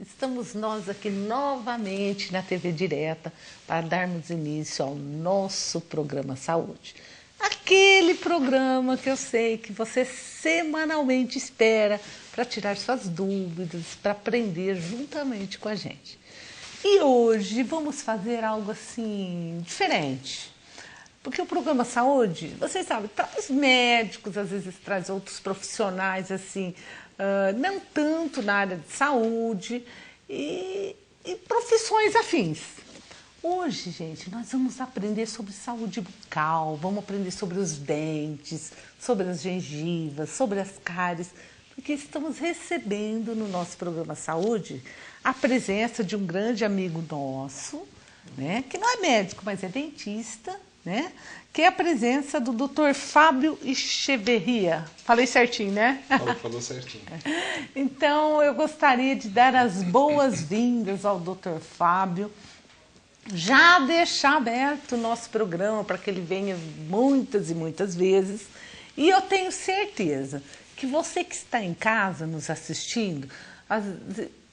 Estamos nós aqui novamente na TV Direta para darmos início ao nosso programa Saúde. Aquele programa que eu sei que você semanalmente espera para tirar suas dúvidas, para aprender juntamente com a gente. E hoje vamos fazer algo assim diferente. Porque o programa Saúde, vocês sabem, traz médicos, às vezes traz outros profissionais assim, não tanto na área de saúde e profissões afins. Hoje, gente, nós vamos aprender sobre saúde bucal, vamos aprender sobre os dentes, sobre as gengivas, sobre as cáries, porque estamos recebendo no nosso programa Saúde a presença de um grande amigo nosso, né, que não é médico, mas é dentista, né, que é a presença do Dr. Fábio Echeverria. Falei certinho, né? Falou certinho. Então, eu gostaria de dar as boas-vindas ao Dr. Fábio, já deixar aberto o nosso programa para que ele venha muitas e muitas vezes. E eu tenho certeza que você que está em casa nos assistindo,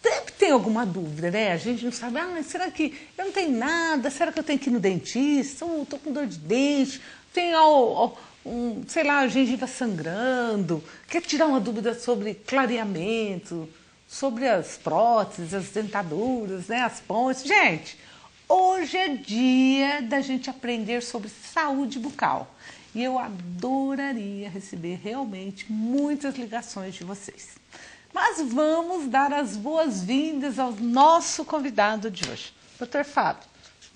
sempre tem alguma dúvida, né? A gente não sabe, mas será que eu não tenho nada? Será que eu tenho que ir no dentista? Estou com dor de dente, tenho, sei lá, a gengiva sangrando, quer tirar uma dúvida sobre clareamento, sobre as próteses, as dentaduras, né? As pontes. Gente, hoje é dia da gente aprender sobre saúde bucal. E eu adoraria receber realmente muitas ligações de vocês. Mas vamos dar as boas-vindas ao nosso convidado de hoje. Dr. Fábio,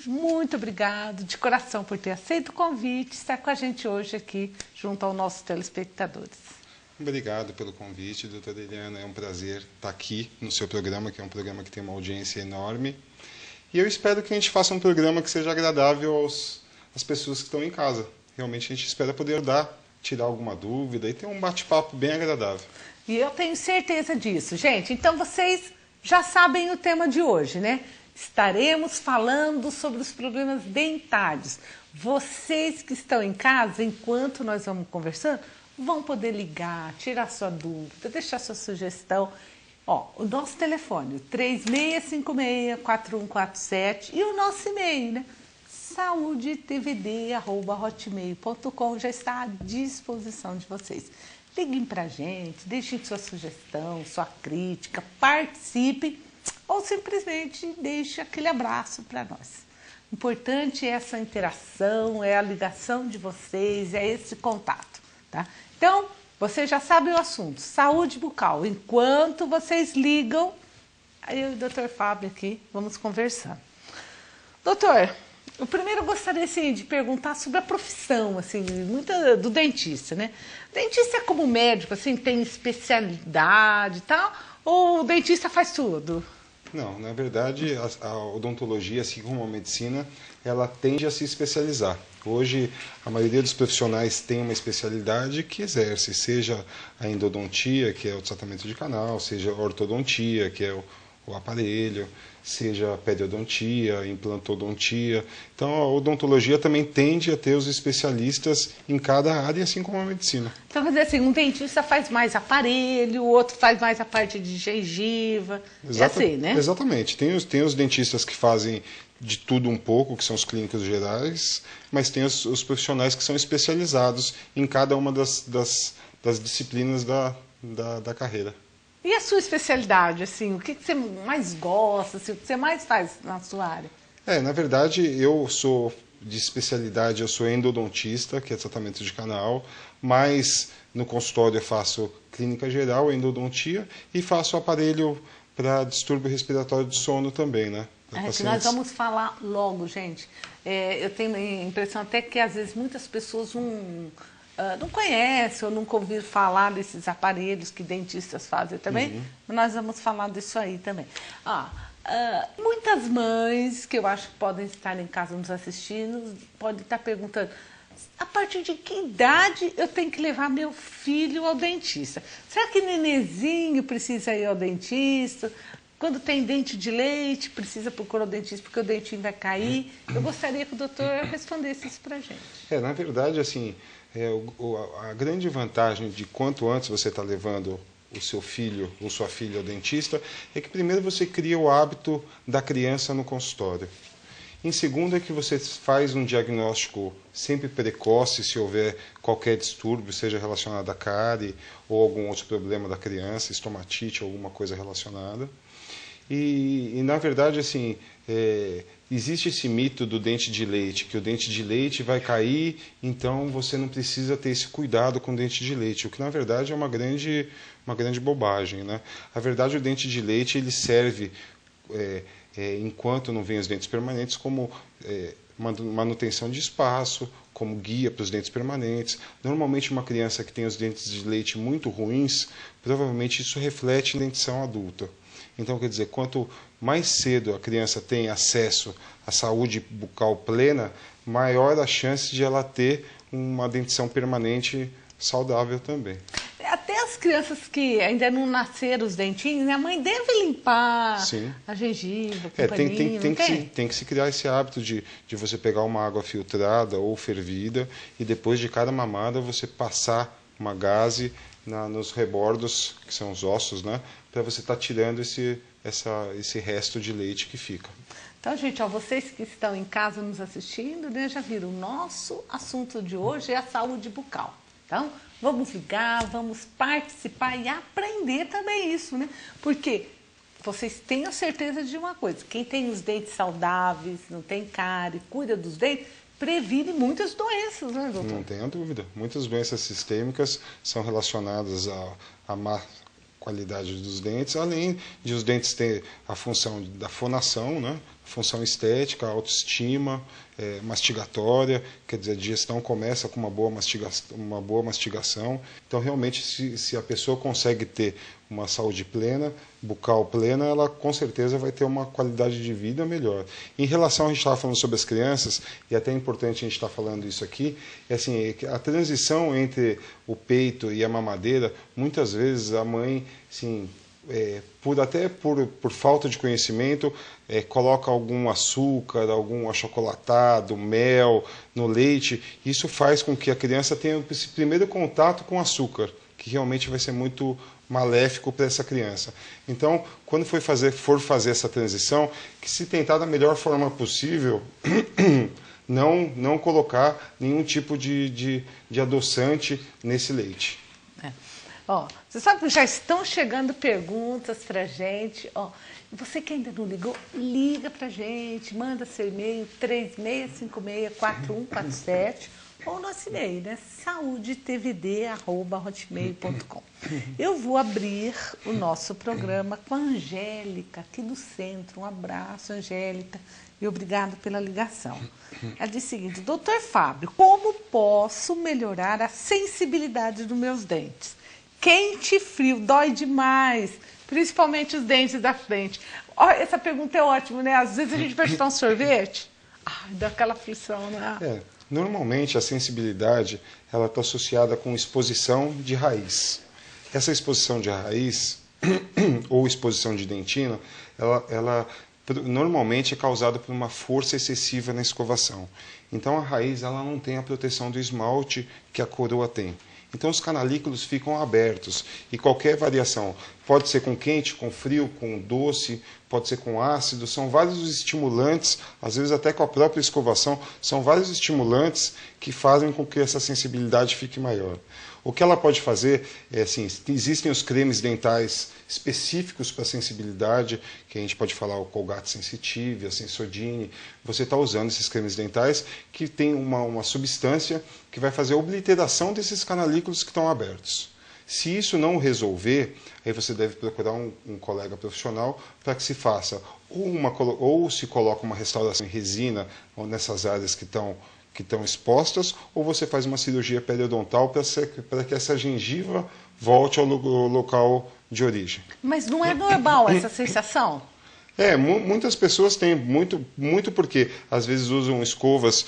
muito obrigado de coração por ter aceito o convite e estar com a gente hoje aqui junto aos nossos telespectadores. Obrigado pelo convite, doutora Eliana. É um prazer estar aqui no seu programa, que é um programa que tem uma audiência enorme. E eu espero que a gente faça um programa que seja agradável às pessoas que estão em casa. Realmente a gente espera poder tirar alguma dúvida e ter um bate-papo bem agradável. E eu tenho certeza disso, gente. Então vocês já sabem o tema de hoje, né? Estaremos falando sobre os problemas dentários. Vocês que estão em casa, enquanto nós vamos conversando, vão poder ligar, tirar sua dúvida, deixar sua sugestão. Ó, o nosso telefone, 3656-4147 e o nosso e-mail, né? saudetvd@hotmail.com já está à disposição de vocês. Liguem para a gente, deixem sua sugestão, sua crítica, participem ou simplesmente deixem aquele abraço para nós. O importante é essa interação, é a ligação de vocês, é esse contato, tá? Então, vocês já sabem o assunto, saúde bucal. Enquanto vocês ligam, aí eu e o Dr. Fábio aqui vamos conversar. Doutor, eu primeiro gostaria assim, de perguntar sobre a profissão assim, do dentista, né? Dentista é como médico, assim, tem especialidade e tal, ou o dentista faz tudo? Não, na verdade, a odontologia, assim como a medicina, ela tende a se especializar. Hoje, a maioria dos profissionais tem uma especialidade que exerce, seja a endodontia, que é o tratamento de canal, seja a ortodontia, que é o aparelho, seja a periodontia, implantodontia. Então, a odontologia também tende a ter os especialistas em cada área, assim como a medicina. Então, quer dizer assim, um dentista faz mais aparelho, o outro faz mais a parte de gengiva, é assim, né? Exatamente. Tem os dentistas que fazem de tudo um pouco, que são os clínicos gerais, mas tem os profissionais que são especializados em cada uma das disciplinas da carreira. E a sua especialidade, assim, o que você mais gosta, assim, o que você mais faz na sua área? Na verdade, eu sou de especialidade, eu sou endodontista, que é tratamento de canal, mas no consultório eu faço clínica geral, endodontia, e faço aparelho para distúrbio respiratório de sono também, né? Que nós vamos falar logo, gente. Eu tenho a impressão até que às vezes muitas pessoas não conhecem ou nunca ouviram falar desses aparelhos que dentistas fazem também. Nós vamos falar disso aí também. Muitas mães que eu acho que podem estar em casa nos assistindo podem estar perguntando: a partir de que idade eu tenho que levar meu filho ao dentista? Será que nenenzinho precisa ir ao dentista? Quando tem dente de leite, precisa procurar o dentista porque o dentinho vai cair? Eu gostaria que o doutor respondesse isso para a gente. Na verdade, assim, a grande vantagem de quanto antes você está levando o seu filho ou sua filha ao dentista, é que primeiro você cria o hábito da criança no consultório. Em segundo é que você faz um diagnóstico sempre precoce se houver qualquer distúrbio, seja relacionado à cárie ou algum outro problema da criança, estomatite, alguma coisa relacionada. E na verdade, assim, existe esse mito do dente de leite, que o dente de leite vai cair, então você não precisa ter esse cuidado com o dente de leite, o que na verdade é uma grande bobagem, né? Na verdade, o dente de leite ele serve, enquanto não vem os dentes permanentes, como manutenção de espaço, como guia para os dentes permanentes. Normalmente, uma criança que tem os dentes de leite muito ruins, provavelmente isso reflete em dentição adulta. Então, quer dizer, quanto mais cedo a criança tem acesso à saúde bucal plena, maior a chance de ela ter uma dentição permanente saudável também. Até as crianças que ainda não nasceram os dentinhos, a mãe deve limpar Sim. a gengiva, com paninho, tem que se criar esse hábito de você pegar uma água filtrada ou fervida e depois de cada mamada você passar uma gaze nos rebordos, que são os ossos, né, para você estar tirando esse resto de leite que fica. Então, gente, ó, vocês que estão em casa nos assistindo, né, já viram, o nosso assunto de hoje é a saúde bucal. Então, vamos ligar, vamos participar e aprender também isso, né? Porque vocês tenham certeza de uma coisa, quem tem os dentes saudáveis, não tem cárie, cuida dos dentes, previne muitas doenças, né, doutor? Não tenha dúvida. Muitas doenças sistêmicas são relacionadas à má qualidade dos dentes, além de os dentes ter a função da fonação, né? Função estética, autoestima, mastigatória, quer dizer, a digestão começa com uma boa mastigação. Então, realmente, se a pessoa consegue ter uma saúde plena, bucal plena, ela com certeza vai ter uma qualidade de vida melhor. Em relação, a gente estava falando sobre as crianças, e até é importante a gente estar falando isso aqui, é assim, a transição entre o peito e a mamadeira, muitas vezes a mãe, assim, por falta de conhecimento, coloca algum açúcar, algum achocolatado, mel no leite. Isso faz com que a criança tenha esse primeiro contato com açúcar, que realmente vai ser muito maléfico para essa criança. Então, quando for fazer essa transição, que se tentar da melhor forma possível, não colocar nenhum tipo de adoçante nesse leite. Ó, você sabe que já estão chegando perguntas pra gente. Ó, você que ainda não ligou, liga pra gente, manda seu e-mail 36564147 ou nosso e-mail, né? saudetvd@hotmail.com. Eu vou abrir o nosso programa com a Angélica, aqui do centro. Um abraço, Angélica, e obrigado pela ligação. Ela diz o seguinte: doutor Fábio, como posso melhorar a sensibilidade dos meus dentes? Quente e frio, dói demais, principalmente os dentes da frente. Ó, essa pergunta é ótima, né? Às vezes a gente vai chutar um sorvete, dá aquela aflição, né? Normalmente a sensibilidade ela está associada com exposição de raiz. Essa exposição de raiz, ou exposição de dentina, ela normalmente é causada por uma força excessiva na escovação. Então a raiz ela não tem a proteção do esmalte que a coroa tem. Então os canalículos ficam abertos e qualquer variação, pode ser com quente, com frio, com doce, pode ser com ácido, são vários os estimulantes, às vezes até com a própria escovação, são vários estimulantes que fazem com que essa sensibilidade fique maior. O que ela pode fazer é assim, existem os cremes dentais específicos para sensibilidade, que a gente pode falar o Colgate Sensitive, a Sensodyne. Você está usando esses cremes dentais que tem uma substância que vai fazer a obliteração desses canalículos que estão abertos. Se isso não resolver, aí você deve procurar um colega profissional para que se faça ou se coloca uma restauração em resina nessas áreas que estão expostas, ou você faz uma cirurgia periodontal para que essa gengiva volte ao local de origem. Mas não é normal essa sensação? Muitas pessoas têm, muito porque às vezes usam escovas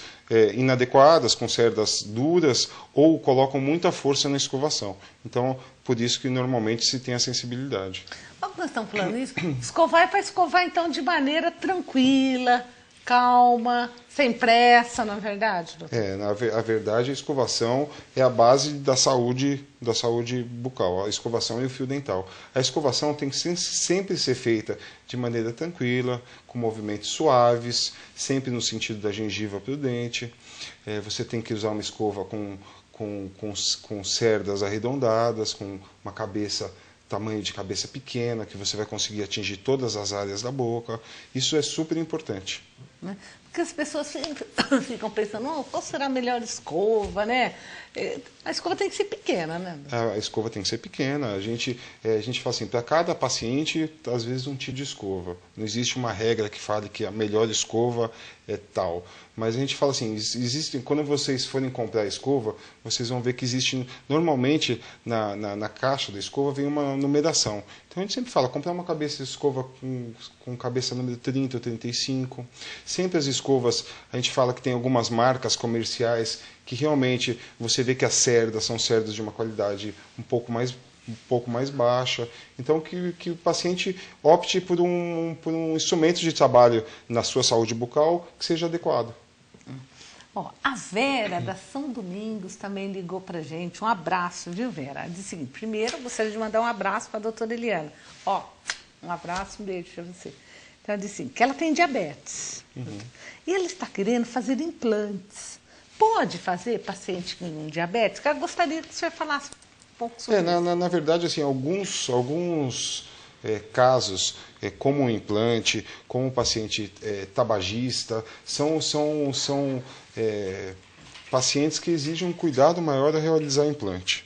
inadequadas, com cerdas duras, ou colocam muita força na escovação. Então, por isso que normalmente se tem a sensibilidade. Mas nós estamos falando isso, escovar é para escovar então de maneira tranquila, calma, sem pressa, na verdade, doutor? A verdade, a escovação é a base da saúde bucal, a escovação e o fio dental. A escovação tem que sempre ser feita de maneira tranquila, com movimentos suaves, sempre no sentido da gengiva para o dente. Você tem que usar uma escova com cerdas arredondadas, com uma tamanho de cabeça pequena, que você vai conseguir atingir todas as áreas da boca. Isso é super importante. Porque as pessoas ficam pensando, qual será a melhor escova, né? A escova tem que ser pequena, né? A escova tem que ser pequena. A gente fala assim, para cada paciente, às vezes um tipo de escova. Não existe uma regra que fale que a melhor escova é tal. Mas a gente fala assim, quando vocês forem comprar a escova, vocês vão ver que existe, normalmente, na caixa da escova vem uma numeração. Então a gente sempre fala, comprar uma cabeça de escova com cabeça número 30 ou 35. Sempre as escovas, a gente fala que tem algumas marcas comerciais que realmente você vê que as cerdas são cerdas de uma qualidade um pouco mais baixa. Então que o paciente opte por um instrumento de trabalho na sua saúde bucal que seja adequado. A Vera, da São Domingos, também ligou pra gente. Um abraço, viu, Vera? Ela disse o seguinte, primeiro, gostaria de mandar um abraço para a doutora Eliana. Um abraço, um beijo para você. Então, ela disse assim, que ela tem diabetes. Uhum. E ela está querendo fazer implantes. Pode fazer paciente com diabetes? Eu gostaria que o senhor falasse um pouco sobre isso. Na verdade, assim, alguns casos, como um implante, como um paciente tabagista, são pacientes que exigem um cuidado maior a realizar implante.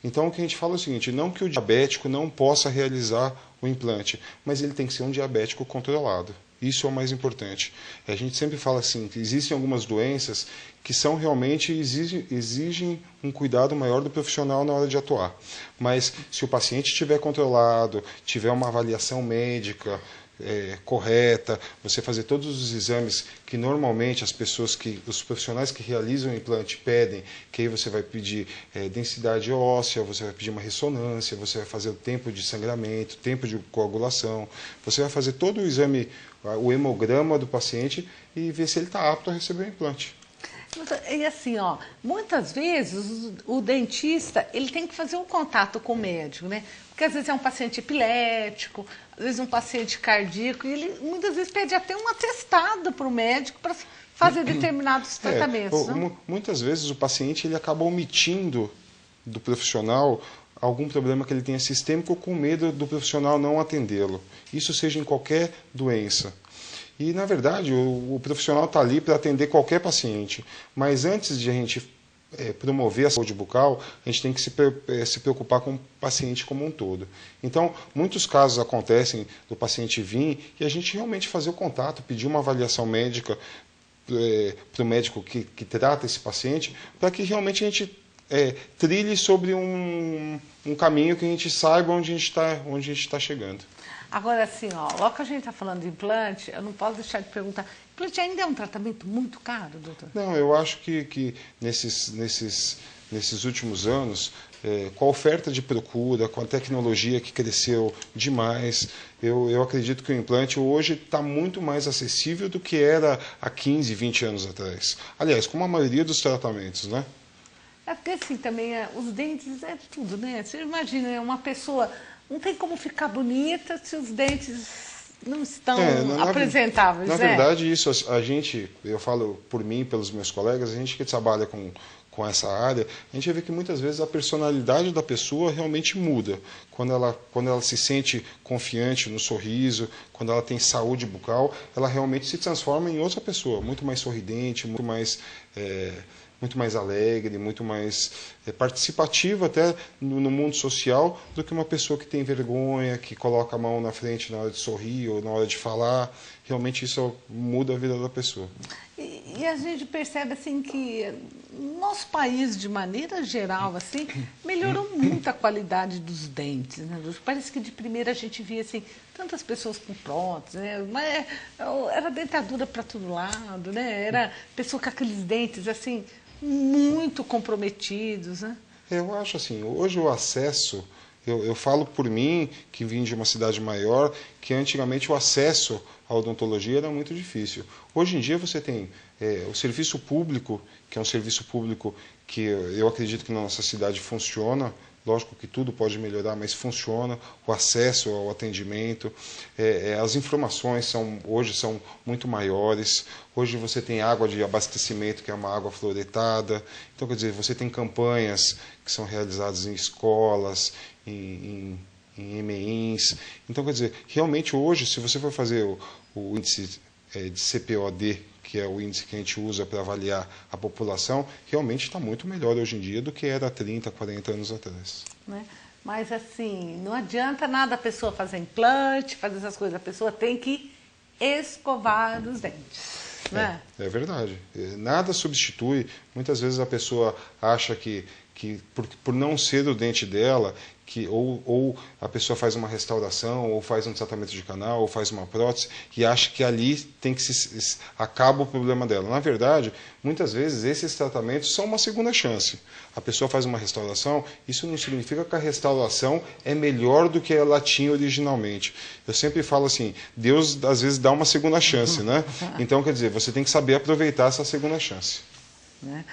Então, o que a gente fala é o seguinte, não que o diabético não possa realizar o implante, mas ele tem que ser um diabético controlado. Isso é o mais importante. A gente sempre fala assim, que existem algumas doenças que realmente exigem um cuidado maior do profissional na hora de atuar. Mas se o paciente estiver controlado, tiver uma avaliação médica correta, você fazer todos os exames que normalmente os profissionais que realizam o implante pedem, que aí você vai pedir densidade óssea, você vai pedir uma ressonância, você vai fazer o tempo de sangramento, tempo de coagulação, você vai fazer todo o exame, o hemograma do paciente e ver se ele está apto a receber o implante. E assim, muitas vezes o dentista ele tem que fazer um contato com o médico, né? Porque às vezes é um paciente epilético, às vezes um paciente cardíaco, e ele muitas vezes pede até um atestado para o médico para fazer determinados tratamentos. Muitas vezes o paciente ele acaba omitindo do profissional algum problema que ele tenha sistêmico com medo do profissional não atendê-lo. Isso seja em qualquer doença. E, na verdade, o profissional está ali para atender qualquer paciente. Mas antes de a gente promover a saúde bucal, a gente tem que se preocupar com o paciente como um todo. Então, muitos casos acontecem do paciente vir e a gente realmente fazer o contato, pedir uma avaliação médica para o médico que trata esse paciente, para que realmente a gente trilhe sobre um caminho que a gente saiba onde a gente está chegando. Agora, assim, logo que a gente está falando de implante, eu não posso deixar de perguntar, implante ainda é um tratamento muito caro, doutor? Não, eu acho que nesses últimos anos, com a oferta de procura, com a tecnologia que cresceu demais, eu acredito que o implante hoje está muito mais acessível do que era há 15, 20 anos atrás. Aliás, como a maioria dos tratamentos, né? É porque assim também, os dentes é tudo, né? Você imagina, uma pessoa não tem como ficar bonita se os dentes não estão apresentáveis, né? Na verdade, isso eu falo por mim, pelos meus colegas, a gente que trabalha com essa área, a gente vê que muitas vezes a personalidade da pessoa realmente muda. Quando ela se sente confiante no sorriso, quando ela tem saúde bucal, ela realmente se transforma em outra pessoa, muito mais sorridente, muito mais alegre, muito mais participativa até no mundo social do que uma pessoa que tem vergonha, que coloca a mão na frente na hora de sorrir ou na hora de falar. Realmente isso muda a vida da pessoa. E a gente percebe assim que nosso país, de maneira geral, assim, melhorou muito a qualidade dos dentes, né? Parece que de primeira a gente via assim, tantas pessoas com prótese, né? Mas era dentadura para todo lado, né? Era pessoa com aqueles dentes assim muito comprometidos, né? Eu acho assim, hoje o acesso Eu falo por mim, que vim de uma cidade maior, que antigamente o acesso à odontologia era muito difícil. Hoje em dia você tem o serviço público, que é um serviço público que eu acredito que na nossa cidade funciona. Lógico que tudo pode melhorar, mas funciona, o acesso ao atendimento, as informações hoje são muito maiores. Hoje você tem água de abastecimento, que é uma água fluoretada. Então, quer dizer, você tem campanhas que são realizadas em escolas, em EMEINs. Então, quer dizer, realmente hoje, se você for fazer o índice de CPOD, que é o índice que a gente usa para avaliar a população, realmente está muito melhor hoje em dia do que era 30, 40 anos atrás. Né? Mas assim, não adianta nada a pessoa fazer implante, fazer essas coisas, a pessoa tem que escovar os dentes. Né? É verdade. Nada substitui. Muitas vezes a pessoa acha que por não ser o dente dela, ou a pessoa faz uma restauração, ou faz um tratamento de canal, ou faz uma prótese, e acha que ali tem que acaba o problema dela. Na verdade, muitas vezes esses tratamentos são uma segunda chance. A pessoa faz uma restauração, isso não significa que a restauração é melhor do que ela tinha originalmente. Eu sempre falo assim, Deus às vezes dá uma segunda chance, né? Então, quer dizer, você tem que saber aproveitar essa segunda chance. Né?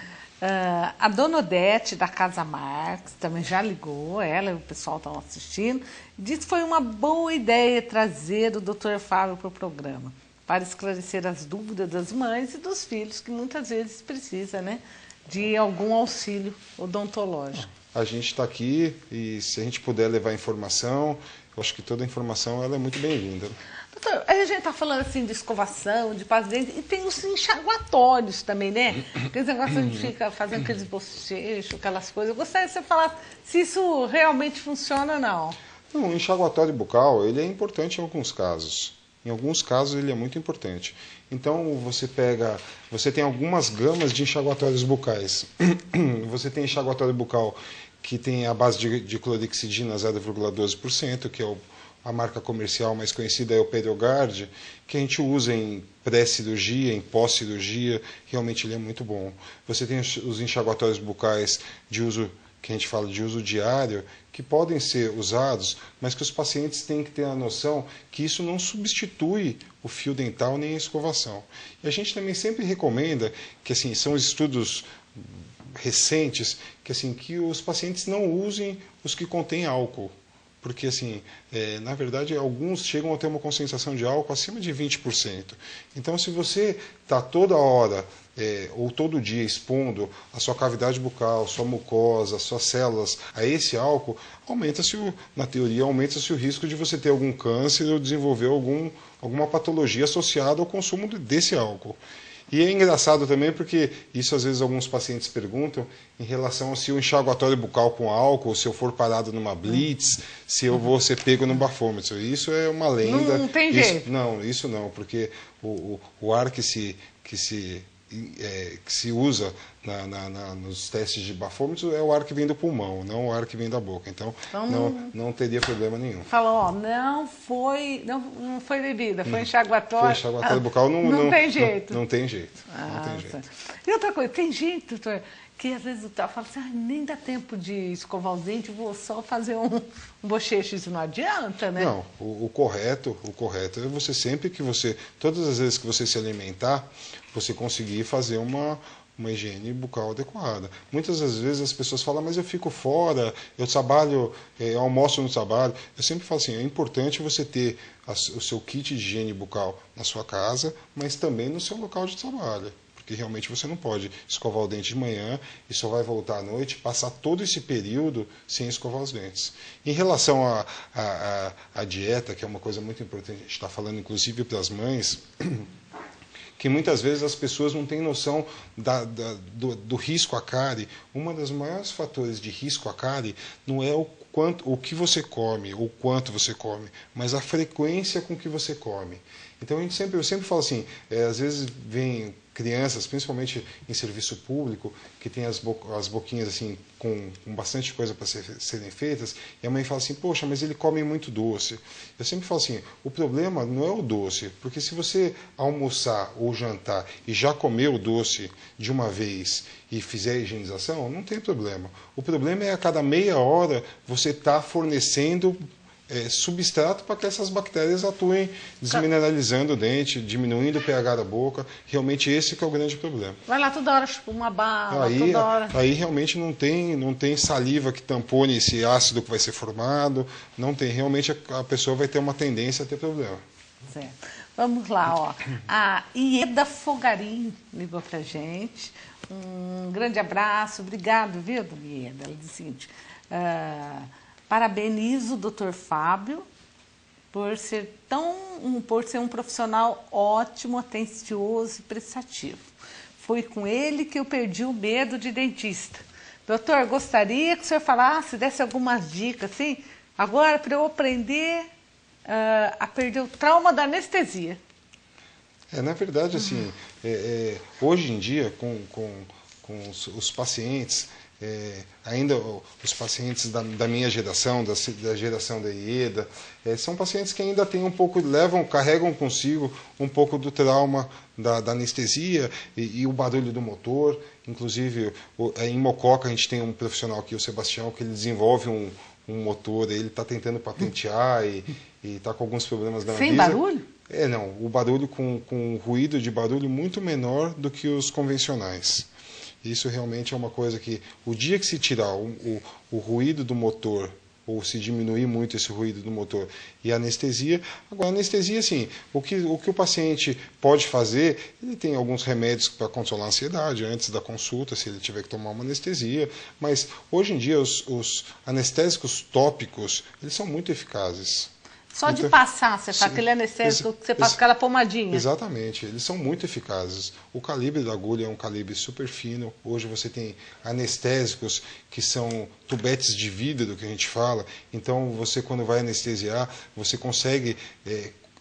A dona Odete, da Casa Marques, também já ligou, ela e o pessoal estão assistindo, disse que foi uma boa ideia trazer o Dr. Fábio para o programa, para esclarecer as dúvidas das mães e dos filhos, que muitas vezes precisa, né, de algum auxílio odontológico. A gente está aqui e se a gente puder levar informação, eu acho que toda informação ela é muito bem-vinda. Doutor, a gente está falando assim de escovação, de pasta de dente, e tem os enxaguatórios também, né? Aqueles negócios que a gente fica fazendo aqueles bochechos, aquelas coisas. Eu gostaria que você falasse se isso realmente funciona ou não. Não, o enxaguatório bucal ele é importante em alguns casos. Em alguns casos ele é muito importante. Então você tem algumas gamas de enxaguatórios bucais. Você tem enxaguatório bucal que tem a base de clorexidina 0,12%, que é a marca comercial mais conhecida é o PerioGard, que a gente usa em pré-cirurgia, em pós-cirurgia, realmente ele é muito bom. Você tem os enxaguatórios bucais de uso, que a gente fala de uso diário, que podem ser usados, mas que os pacientes têm que ter a noção que isso não substitui o fio dental nem a escovação. E a gente também sempre recomenda, que assim, são estudos recentes, que os pacientes não usem os que contêm álcool. Porque, assim, na verdade, alguns chegam a ter uma concentração de álcool acima de 20%. Então, se você está toda hora ou todo dia expondo a sua cavidade bucal, sua mucosa, suas células a esse álcool, na teoria, aumenta-se o risco de você ter algum câncer ou desenvolver alguma patologia associada ao consumo desse álcool. E é engraçado também porque isso às vezes alguns pacientes perguntam em relação a se o enxaguatório bucal com álcool, se eu for parado numa blitz, se eu vou ser pego no bafômetro. Isso é uma lenda. Não tem jeito. Isso não, porque o ar que se usa nos testes de bafômetro é o ar que vem do pulmão, não o ar que vem da boca. Então não teria problema nenhum. Falou, não foi bebida, foi enxaguatório. Foi enxaguatório bucal, não tem jeito. Não tem jeito. Ah, não tem jeito. E outra coisa, tem gente, doutor, que às vezes fala assim, nem dá tempo de escovar os dentes, vou só fazer um bochecho, isso não adianta, né? Não, o correto é você todas as vezes que você se alimentar, você conseguir fazer uma higiene bucal adequada. Muitas das vezes as pessoas falam, mas eu fico fora, eu trabalho, eu almoço no trabalho. Eu sempre falo assim, é importante você ter o seu kit de higiene bucal na sua casa, mas também no seu local de trabalho. Porque realmente você não pode escovar o dente de manhã e só vai voltar à noite, passar todo esse período sem escovar os dentes. Em relação à dieta, que é uma coisa muito importante, a gente está falando inclusive para as mães, que muitas vezes as pessoas não têm noção do risco à cárie. Um dos maiores fatores de risco à cárie não é o que você come, ou quanto você come, mas a frequência com que você come. Então eu sempre falo assim, às vezes vem crianças, principalmente em serviço público, que tem as boquinhas assim com bastante coisa para serem feitas, e a mãe fala assim, poxa, mas ele come muito doce. Eu sempre falo assim, o problema não é o doce, porque se você almoçar ou jantar e já comer o doce de uma vez e fizer a higienização, não tem problema. O problema é a cada meia hora você estar fornecendo substrato para que essas bactérias atuem desmineralizando o dente, diminuindo o pH da boca. Realmente esse que é o grande problema. Vai lá toda hora, tipo, uma bala, toda hora. Aí realmente não tem saliva que tampone esse ácido que vai ser formado, não tem. Realmente a pessoa vai ter uma tendência a ter problema. Certo. Vamos lá, ó. A Ieda Fogarim ligou pra gente. Um grande abraço, obrigado, viu, dona Ieda? Ela diz o seguinte... parabenizo o Dr. Fábio por ser um profissional ótimo, atencioso e prestativo. Foi com ele que eu perdi o medo de dentista. Doutor, gostaria que o senhor falasse, desse algumas dicas, assim, agora para eu aprender a perder o trauma da anestesia. Na verdade, assim, hoje em dia, com os pacientes... ainda os pacientes da minha geração, da geração da Ieda, são pacientes que ainda têm carregam consigo um pouco do trauma da anestesia e o barulho do motor. Inclusive, em Mococa a gente tem um profissional aqui, o Sebastião, que ele desenvolve um motor, ele está tentando patentear e está com alguns problemas da Anvisa. Sem barulho? Não, o barulho com ruído de barulho muito menor do que os convencionais. Isso realmente é uma coisa que, o dia que se tirar o ruído do motor, ou se diminuir muito esse ruído do motor e a anestesia, agora a anestesia, assim, o que o paciente pode fazer, ele tem alguns remédios para controlar a ansiedade antes da consulta, se ele tiver que tomar uma anestesia, mas hoje em dia os anestésicos tópicos, eles são muito eficazes. Só de passar, você faz aquele anestésico que você passa aquela pomadinha. Exatamente, eles são muito eficazes. O calibre da agulha é um calibre super fino. Hoje você tem anestésicos que são tubetes de vidro, que a gente fala. Então você, quando vai anestesiar, você consegue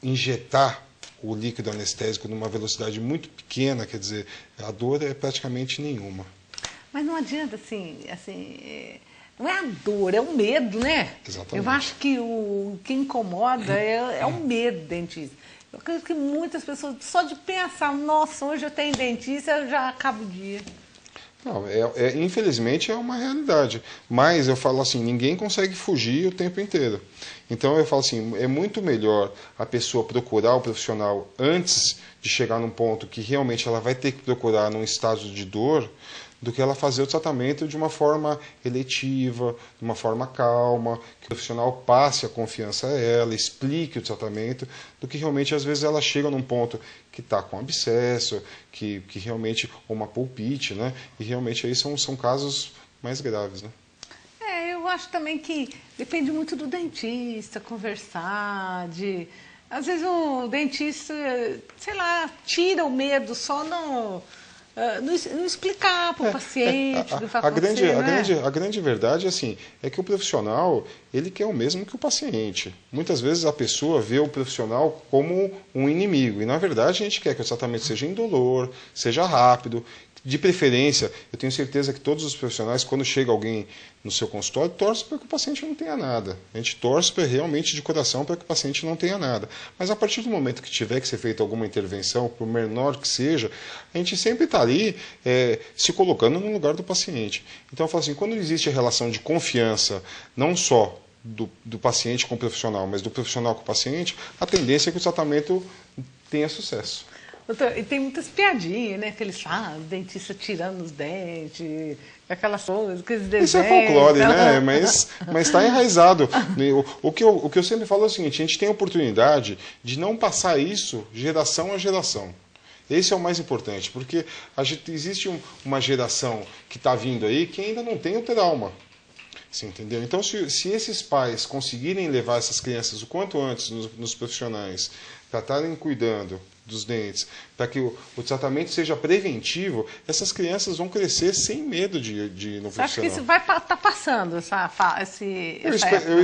injetar o líquido anestésico numa velocidade muito pequena, quer dizer, a dor é praticamente nenhuma. Mas não adianta, não é a dor, é o medo, né? Exatamente. Eu acho que o que incomoda é o medo do dentista. Eu acredito que muitas pessoas, só de pensar, nossa, hoje eu tenho dentista, eu já acabo o dia. Não, infelizmente é uma realidade. Mas eu falo assim, ninguém consegue fugir o tempo inteiro. Então eu falo assim, é muito melhor a pessoa procurar o profissional antes de chegar num ponto que realmente ela vai ter que procurar num estado de dor, do que ela fazer o tratamento de uma forma eletiva, de uma forma calma, que o profissional passe a confiança a ela, explique o tratamento, do que realmente às vezes ela chega num ponto que está com abscesso, que realmente, ou uma pulpite, né? E realmente aí são casos mais graves, né? Eu acho também que depende muito do dentista, conversar, às vezes o dentista, sei lá, tira o medo só não explicar para o paciente o que vai acontecer, a grande verdade é que o profissional ele quer o mesmo que o paciente. Muitas vezes a pessoa vê o profissional como um inimigo e na verdade a gente quer que o tratamento seja indolor, seja rápido. De preferência, eu tenho certeza que todos os profissionais, quando chega alguém no seu consultório, torcem para que o paciente não tenha nada. A gente torce realmente de coração para que o paciente não tenha nada. Mas a partir do momento que tiver que ser feita alguma intervenção, por menor que seja, a gente sempre está ali se colocando no lugar do paciente. Então eu falo assim, quando existe a relação de confiança, não só do paciente com o profissional, mas do profissional com o paciente, a tendência é que o tratamento tenha sucesso. Doutor, e tem muitas piadinhas, né? Que eles falam, dentista tirando os dentes, aquelas coisas, aqueles desenhos. Isso é folclore, né? Mas está enraizado. O que eu sempre falo é o seguinte, a gente tem a oportunidade de não passar isso geração a geração. Esse é o mais importante, porque existe uma geração que está vindo aí que ainda não tem o trauma. Você entendeu? Então, se esses pais conseguirem levar essas crianças o quanto antes nos profissionais, para estarem cuidando dos dentes, para que o tratamento seja preventivo, essas crianças vão crescer sem medo de ir no profissional. Você acha que isso vai estar passando,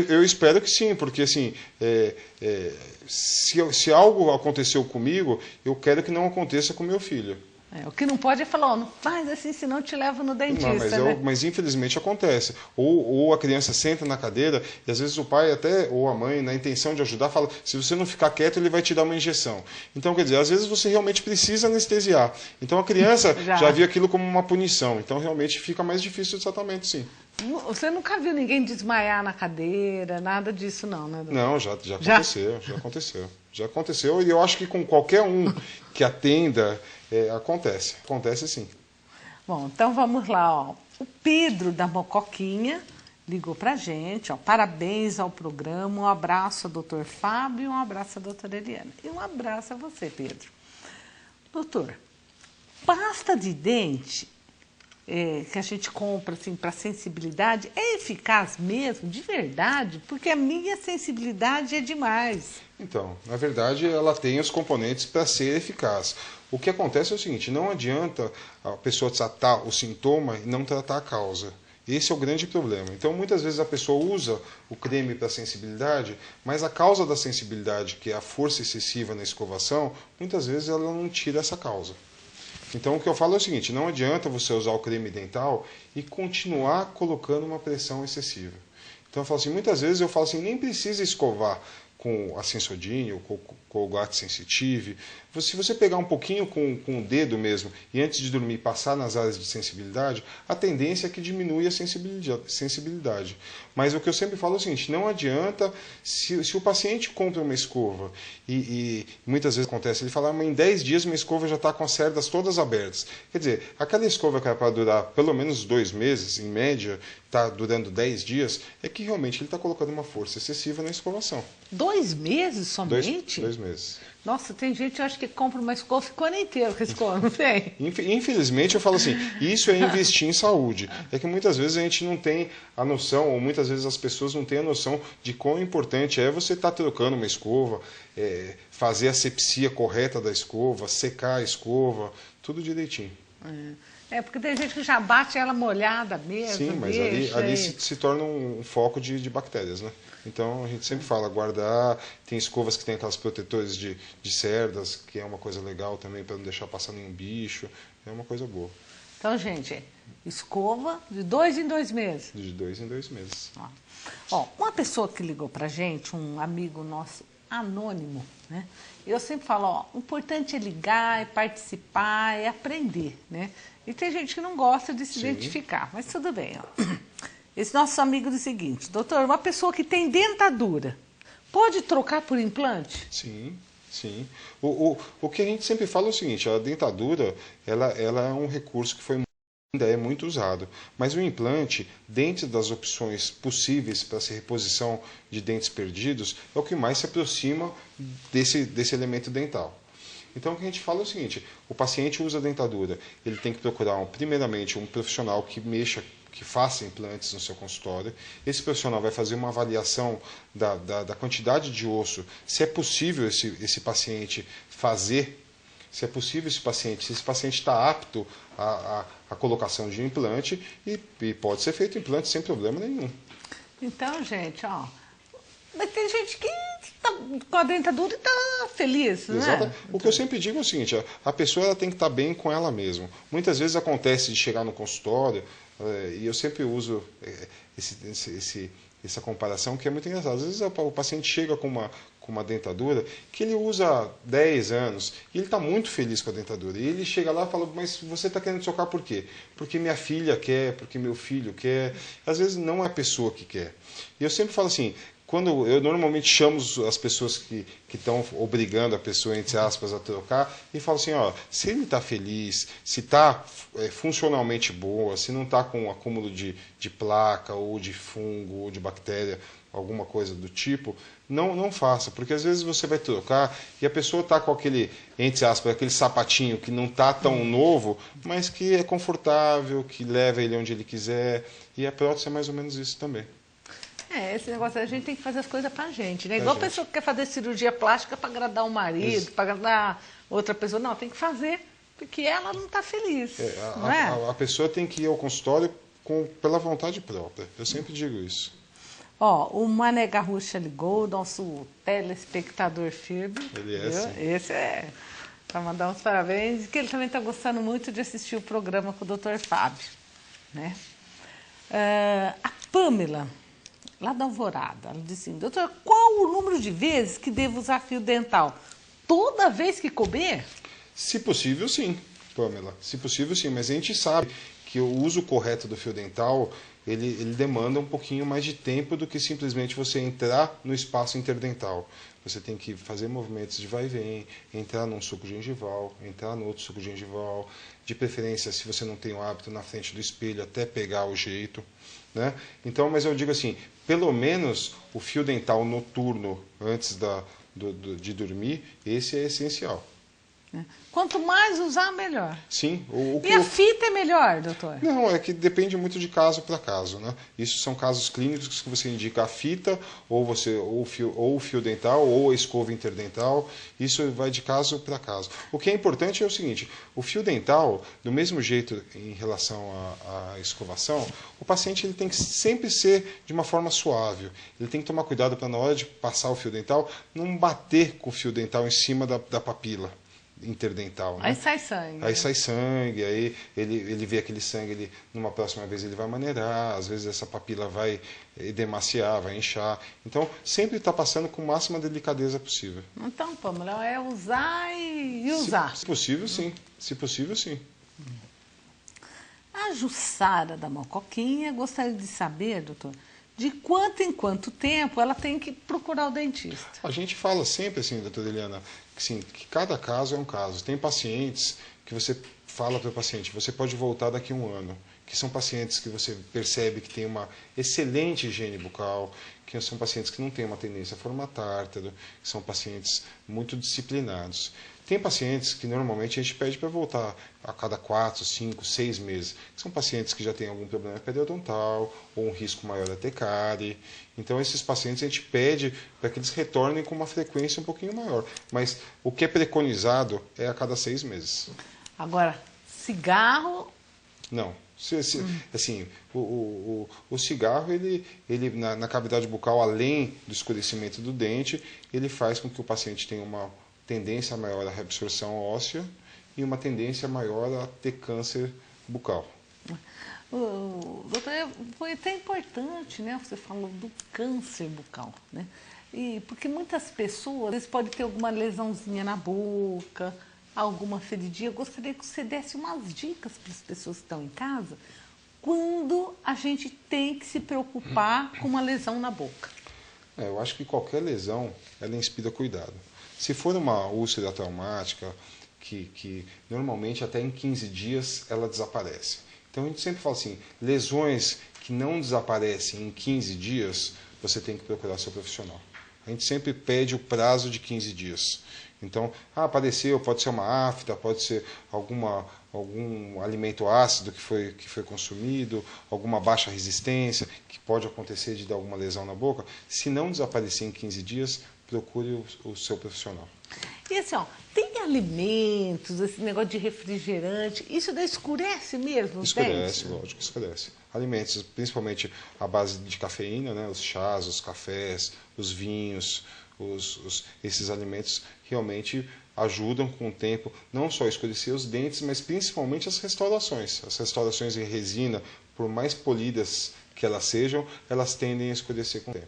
Eu espero que sim, porque assim, se algo aconteceu comigo, eu quero que não aconteça com meu filho. O que não pode é falar, não faz assim, senão eu te levo no dentista, né? Mas infelizmente acontece. Ou a criança senta na cadeira e às vezes o pai até, ou a mãe, na intenção de ajudar, fala, se você não ficar quieto, ele vai te dar uma injeção. Então, quer dizer, às vezes você realmente precisa anestesiar. Então a criança já via aquilo como uma punição. Então realmente fica mais difícil o tratamento, sim. Você nunca viu ninguém desmaiar na cadeira, nada disso não, né, doutor? Não, já aconteceu. Já aconteceu e eu acho que com qualquer um que atenda, acontece sim. Bom, então vamos lá, ó. O Pedro da Mocoquinha ligou pra gente, ó. Parabéns ao programa, um abraço ao doutor Fábio, um abraço à doutora Eliana. E um abraço a você, Pedro. Doutor, pasta de dente que a gente compra assim, para sensibilidade é eficaz mesmo, de verdade? Porque a minha sensibilidade é demais. Então, na verdade, ela tem os componentes para ser eficaz. O que acontece é o seguinte, não adianta a pessoa tratar o sintoma e não tratar a causa. Esse é o grande problema. Então, muitas vezes a pessoa usa o creme para sensibilidade, mas a causa da sensibilidade, que é a força excessiva na escovação, muitas vezes ela não tira essa causa. Então, o que eu falo é o seguinte, não adianta você usar o creme dental e continuar colocando uma pressão excessiva. Então, eu falo assim, muitas vezes eu falo assim, nem precisa escovar com a Sensodyne ou com o Colgate Sensitive. Se você pegar um pouquinho com o dedo mesmo e antes de dormir passar nas áreas de sensibilidade, a tendência é que diminui a sensibilidade. Mas o que eu sempre falo é o seguinte, não adianta, se o paciente compra uma escova e muitas vezes acontece, ele fala, mas em 10 dias minha escova já está com as cerdas todas abertas. Quer dizer, aquela escova que era para durar pelo menos 2 meses, em média, está durando 10 dias, é que realmente ele está colocando uma força excessiva na escovação. 2 meses somente? 2 meses. Nossa, tem gente, eu acho que compra uma escova e fica o ano inteiro com a escova, não tem? Infelizmente, eu falo assim, isso é investir em saúde. É que muitas vezes a gente não tem a noção, ou muitas vezes as pessoas não têm a noção de quão importante é você estar trocando uma escova, fazer a asepsia correta da escova, secar a escova, tudo direitinho. Porque tem gente que já bate ela molhada mesmo. Sim, mas ali se torna um foco de bactérias, né? Então a gente sempre fala, guardar, tem escovas que tem aquelas protetores de cerdas, que é uma coisa legal também para não deixar passar nenhum bicho, é uma coisa boa. Então, gente, escova de 2 em 2 meses. De 2 em 2 meses. Ó, uma pessoa que ligou pra gente, um amigo nosso anônimo, né? Eu sempre falo, ó, o importante é ligar, é participar, é aprender, né? E tem gente que não gosta de se identificar, mas tudo bem, ó. Esse nosso amigo diz o seguinte, doutor, uma pessoa que tem dentadura, pode trocar por implante? Sim, sim. O que a gente sempre fala é o seguinte, a dentadura, ela é um recurso que ainda é muito usado, mas o implante, dentro das opções possíveis para essa reposição de dentes perdidos, é o que mais se aproxima desse elemento dental. Então, o que a gente fala é o seguinte, o paciente usa a dentadura, ele tem que procurar, primeiramente, um profissional que faça implantes no seu consultório. Esse profissional vai fazer uma avaliação da quantidade de osso, se é possível esse paciente fazer, se esse paciente está apto à colocação de um implante e pode ser feito implante sem problema nenhum. Então, gente, ó, mas tem gente que está com a dentadura e está feliz, né? Exato. O que eu sempre digo é o seguinte, a pessoa ela tem que estar bem com ela mesma. Muitas vezes acontece de chegar no consultório, e eu sempre uso essa comparação, que é muito engraçada. Às vezes o paciente chega com uma dentadura que ele usa há 10 anos e ele está muito feliz com a dentadura. E ele chega lá e fala, mas você está querendo trocar por quê? Porque minha filha quer, porque meu filho quer. Às vezes não é a pessoa que quer. E eu sempre falo assim, quando eu normalmente chamo as pessoas que estão obrigando a pessoa, entre aspas, a trocar, e falo assim, ó, se ele está feliz, se está funcionalmente boa, se não está com um acúmulo de placa, ou de fungo, ou de bactéria, alguma coisa do tipo, não faça, porque às vezes você vai trocar e a pessoa está com aquele, entre aspas, aquele sapatinho que não está tão novo, mas que é confortável, que leva ele onde ele quiser, e a prótese é mais ou menos isso também. Esse negócio, a gente tem que fazer as coisas pra gente, né? Igual a pessoa que quer fazer cirurgia plástica para agradar o marido, para agradar outra pessoa. Não, tem que fazer, porque ela não está feliz, não é? A pessoa tem que ir ao consultório pela vontade própria. Eu sempre digo isso. Ó, o Mané Garrucha ligou, nosso telespectador firme. Ele é, sim. Esse é... Para mandar uns parabéns, e que ele também está gostando muito de assistir o programa com o Dr. Fábio, né? A Pamela, lá da Alvorada, ela disse assim: doutor, qual o número de vezes que devo usar fio dental? Toda vez que comer? Se possível, sim, Pamela. Se possível, sim. Mas a gente sabe que o uso correto do fio dental, ele demanda um pouquinho mais de tempo do que simplesmente você entrar no espaço interdental. Você tem que fazer movimentos de vai e vem, entrar num suco gengival, entrar no outro suco gengival, de preferência, se você não tem o hábito, na frente do espelho, até pegar o jeito, né? Então, mas eu digo assim, pelo menos o fio dental noturno, antes de dormir, esse é essencial. Quanto mais usar, melhor. Sim. E a fita é melhor, doutor? Não, é que depende muito de caso para caso, né? Isso são casos clínicos que você indica a fita, ou o fio dental, ou a escova interdental. Isso vai de caso para caso. O que é importante é o seguinte: o fio dental, do mesmo jeito em relação à escovação, o paciente ele tem que sempre ser de uma forma suave. Ele tem que tomar cuidado para, na hora de passar o fio dental, não bater com o fio dental em cima da papila interdental, né? Aí sai sangue. Aí sai sangue, aí ele vê aquele sangue, numa próxima vez ele vai maneirar, às vezes essa papila vai edemaciar, vai inchar. Então, sempre está passando com a máxima delicadeza possível. Então, Pamela, é usar e usar. Se possível, sim. Se possível, sim. A Jussara da Mocoquinha gostaria de saber, doutor, de quanto em quanto tempo ela tem que procurar o dentista. A gente fala sempre assim, doutora Eliana, que cada caso é um caso. Tem pacientes que você fala para o paciente, você pode voltar daqui a um ano, que são pacientes que você percebe que tem uma excelente higiene bucal, que são pacientes que não têm uma tendência a formar tártaro, que são pacientes muito disciplinados. Tem pacientes que normalmente a gente pede para voltar a cada 4, 5, 6 meses. São pacientes que já têm algum problema periodontal ou um risco maior a ter cárie. Então, esses pacientes a gente pede para que eles retornem com uma frequência um pouquinho maior. Mas o que é preconizado é a cada 6 meses. Agora, cigarro... Não. Assim, o cigarro, ele na cavidade bucal, além do escurecimento do dente, ele faz com que o paciente tenha uma tendência maior à reabsorção óssea e uma tendência maior a ter câncer bucal. Doutor, foi até importante, né? Você falou do câncer bucal, né? Porque muitas pessoas, às vezes, podem ter alguma lesãozinha na boca, alguma feridinha. Eu gostaria que você desse umas dicas para as pessoas que estão em casa quando a gente tem que se preocupar com uma lesão na boca. Eu acho que qualquer lesão, ela inspira cuidado. Se for uma úlcera traumática, que normalmente até em 15 dias ela desaparece. Então a gente sempre fala assim, lesões que não desaparecem em 15 dias, você tem que procurar seu profissional. A gente sempre pede o prazo de 15 dias. Então, apareceu, pode ser uma afta, pode ser algum alimento ácido que foi consumido, alguma baixa resistência, que pode acontecer de dar alguma lesão na boca. Se não desaparecer em 15 dias, procure o seu profissional. E assim, tem alimentos, esse negócio de refrigerante, isso daí escurece mesmo os dentes? Escurece, lógico, escurece. Alimentos, principalmente à base de cafeína, né? Os chás, os cafés, os vinhos, esses alimentos realmente ajudam com o tempo, não só a escurecer os dentes, mas principalmente as restaurações. As restaurações em resina, por mais polidas que elas sejam, elas tendem a escurecer com o tempo.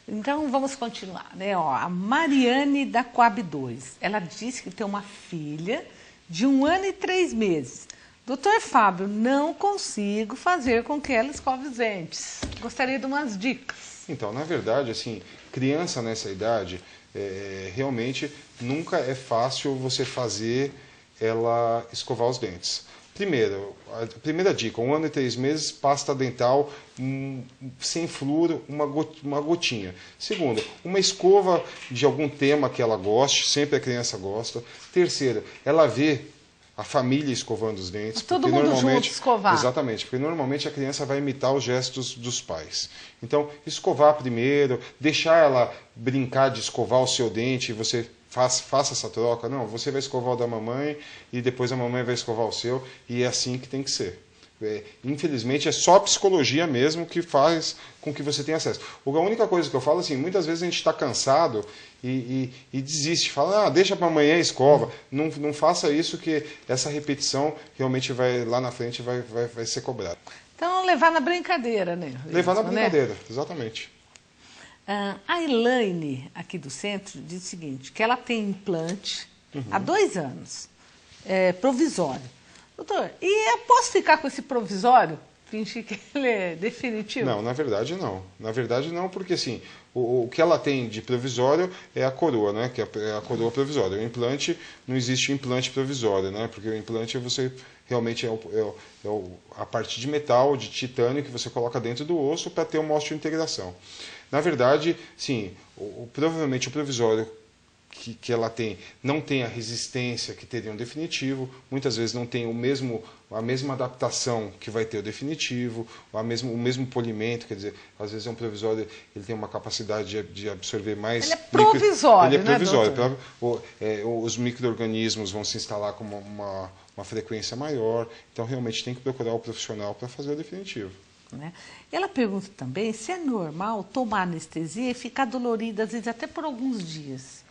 Então, vamos continuar, né? A Mariane da Coab 2, ela disse que tem uma filha de 1 ano e 3 meses. Doutor Fábio, não consigo fazer com que ela escove os dentes. Gostaria de umas dicas. Então, na verdade, assim, criança nessa idade, realmente nunca é fácil você fazer ela escovar os dentes. Primeiro, a primeira dica, 1 ano e 3 meses, pasta dental sem flúor, uma gotinha. Segundo, uma escova de algum tema que ela goste, sempre a criança gosta. Terceiro, ela vê a família escovando os dentes. Todo mundo junto escovar. Exatamente, porque normalmente a criança vai imitar os gestos dos pais. Então, escovar primeiro, deixar ela brincar de escovar o seu dente, você faça essa troca. Não, você vai escovar o da mamãe e depois a mamãe vai escovar o seu, e é assim que tem que ser. Infelizmente, é só a psicologia mesmo que faz com que você tenha acesso. A única coisa que eu falo, assim, muitas vezes a gente está cansado e desiste. Fala, deixa para amanhã a escova. Não faça isso, que essa repetição realmente lá na frente vai ser cobrada. Então, levar na brincadeira, né? Levar na brincadeira, exatamente. A Elaine, aqui do centro, diz o seguinte, que ela tem implante há 2 anos, provisório. Doutor, e eu posso ficar com esse provisório? Fingir que ele é definitivo? Não, na verdade não. Na verdade não, porque assim, o que ela tem de provisório é a coroa, né? Que é a coroa provisória. O implante, não existe implante provisório, né? Porque o implante você realmente a parte de metal, de titânio que você coloca dentro do osso para ter uma osteointegração. Na verdade, sim, provavelmente o provisório que ela tem não tem a resistência que teria um definitivo, muitas vezes não tem a mesma adaptação que vai ter o definitivo, o mesmo polimento, quer dizer, às vezes é um provisório, ele tem uma capacidade de absorver mais... Ele é provisório, ele é provisório, né, os micro-organismos vão se instalar com uma frequência maior, então realmente tem que procurar o profissional para fazer o definitivo. Né? Ela pergunta também se é normal tomar anestesia e ficar dolorida, às vezes até por alguns dias.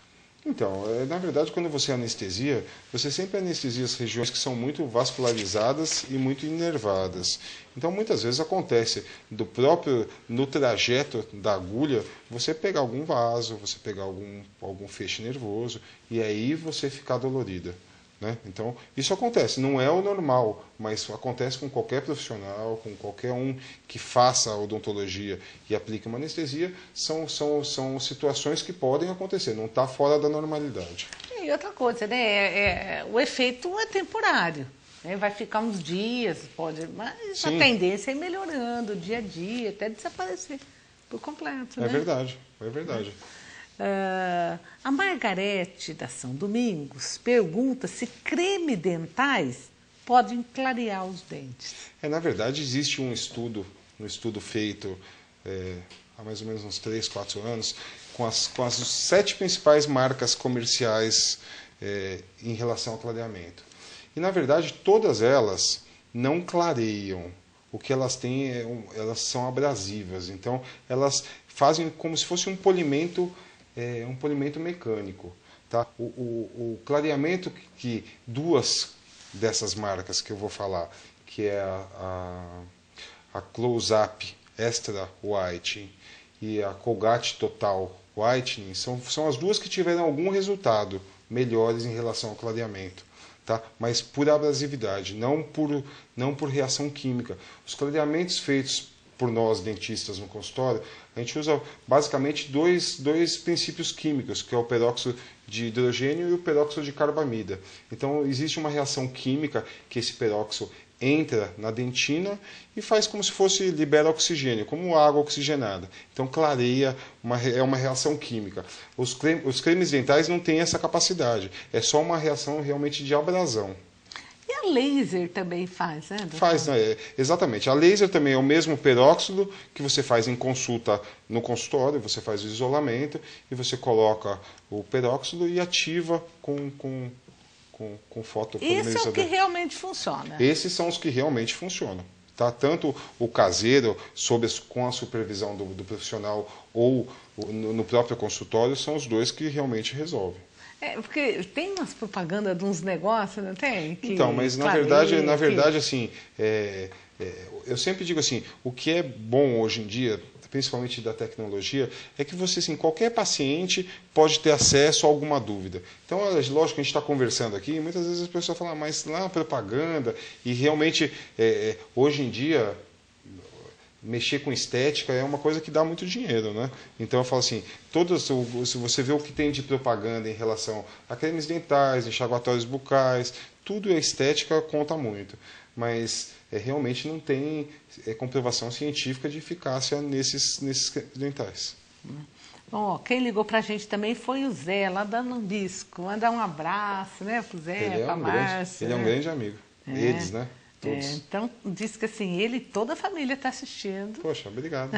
Então, na verdade, quando você anestesia, você sempre anestesia as regiões que são muito vascularizadas e muito inervadas. Então, muitas vezes acontece no trajeto da agulha, você pegar algum vaso, você pegar algum feixe nervoso, e aí você ficar dolorida. Né? Então, isso acontece, não é o normal, mas acontece com qualquer profissional, com qualquer um que faça odontologia e aplique uma anestesia, são situações que podem acontecer, não está fora da normalidade. E outra coisa, né? O efeito é temporário, né? Vai ficar uns dias, mas Sim. A tendência é ir melhorando dia a dia, até desaparecer por completo. É né? verdade, é verdade. A Margarete da São Domingos pergunta se creme dentais podem clarear os dentes. Na verdade, existe um estudo feito há mais ou menos uns 3, 4 anos, com as 7 principais marcas comerciais em relação ao clareamento. E, na verdade, todas elas não clareiam. O que elas têm, elas são abrasivas. Então, elas fazem como se fosse um polimento mecânico. Tá? O clareamento que 2 dessas marcas que eu vou falar, que é a Close-Up Extra Whitening e a Colgate Total Whitening, são as 2 que tiveram algum resultado melhores em relação ao clareamento. Tá? Mas por abrasividade, não por reação química. Os clareamentos feitos por nós, dentistas, no consultório, a gente usa basicamente dois princípios químicos, que é o peróxido de hidrogênio e o peróxido de carbamida. Então, existe uma reação química que esse peróxido entra na dentina e faz como se libera oxigênio, como água oxigenada. Então, clareia, é uma reação química. Os cremes dentais não têm essa capacidade, é só uma reação realmente de abrasão. E a laser também faz, né, doutor? Faz, né? Exatamente. A laser também é o mesmo peróxido que você faz em consulta no consultório, você faz o isolamento e você coloca o peróxido e ativa com fotopolimerizador. Esse é o que realmente funciona. Esses são os que realmente funcionam. Tá? Tanto o caseiro, com a supervisão do profissional, ou no próprio consultório, são os 2 que realmente resolvem. Porque tem umas propagandas de uns negócios, não tem? Então, mas na verdade, assim, eu sempre digo assim, o que é bom hoje em dia, principalmente da tecnologia, é que você, assim, qualquer paciente pode ter acesso a alguma dúvida. Então, lógico que a gente está conversando aqui, muitas vezes as pessoas falam, mas lá propaganda, e realmente, hoje em dia, mexer com estética é uma coisa que dá muito dinheiro, né? Então eu falo assim, se você vê o que tem de propaganda em relação a cremes dentais, enxaguatórios bucais, tudo é estética, conta muito. Mas realmente não tem comprovação científica de eficácia nesses cremes dentais. Bom, quem ligou pra gente também foi o Zé, lá da Nambisco. Mandar um abraço, né, pro Zé, pra Márcia. Ele é um grande amigo. Eles, né? Então, diz que assim, ele e toda a família está assistindo. Poxa, obrigado.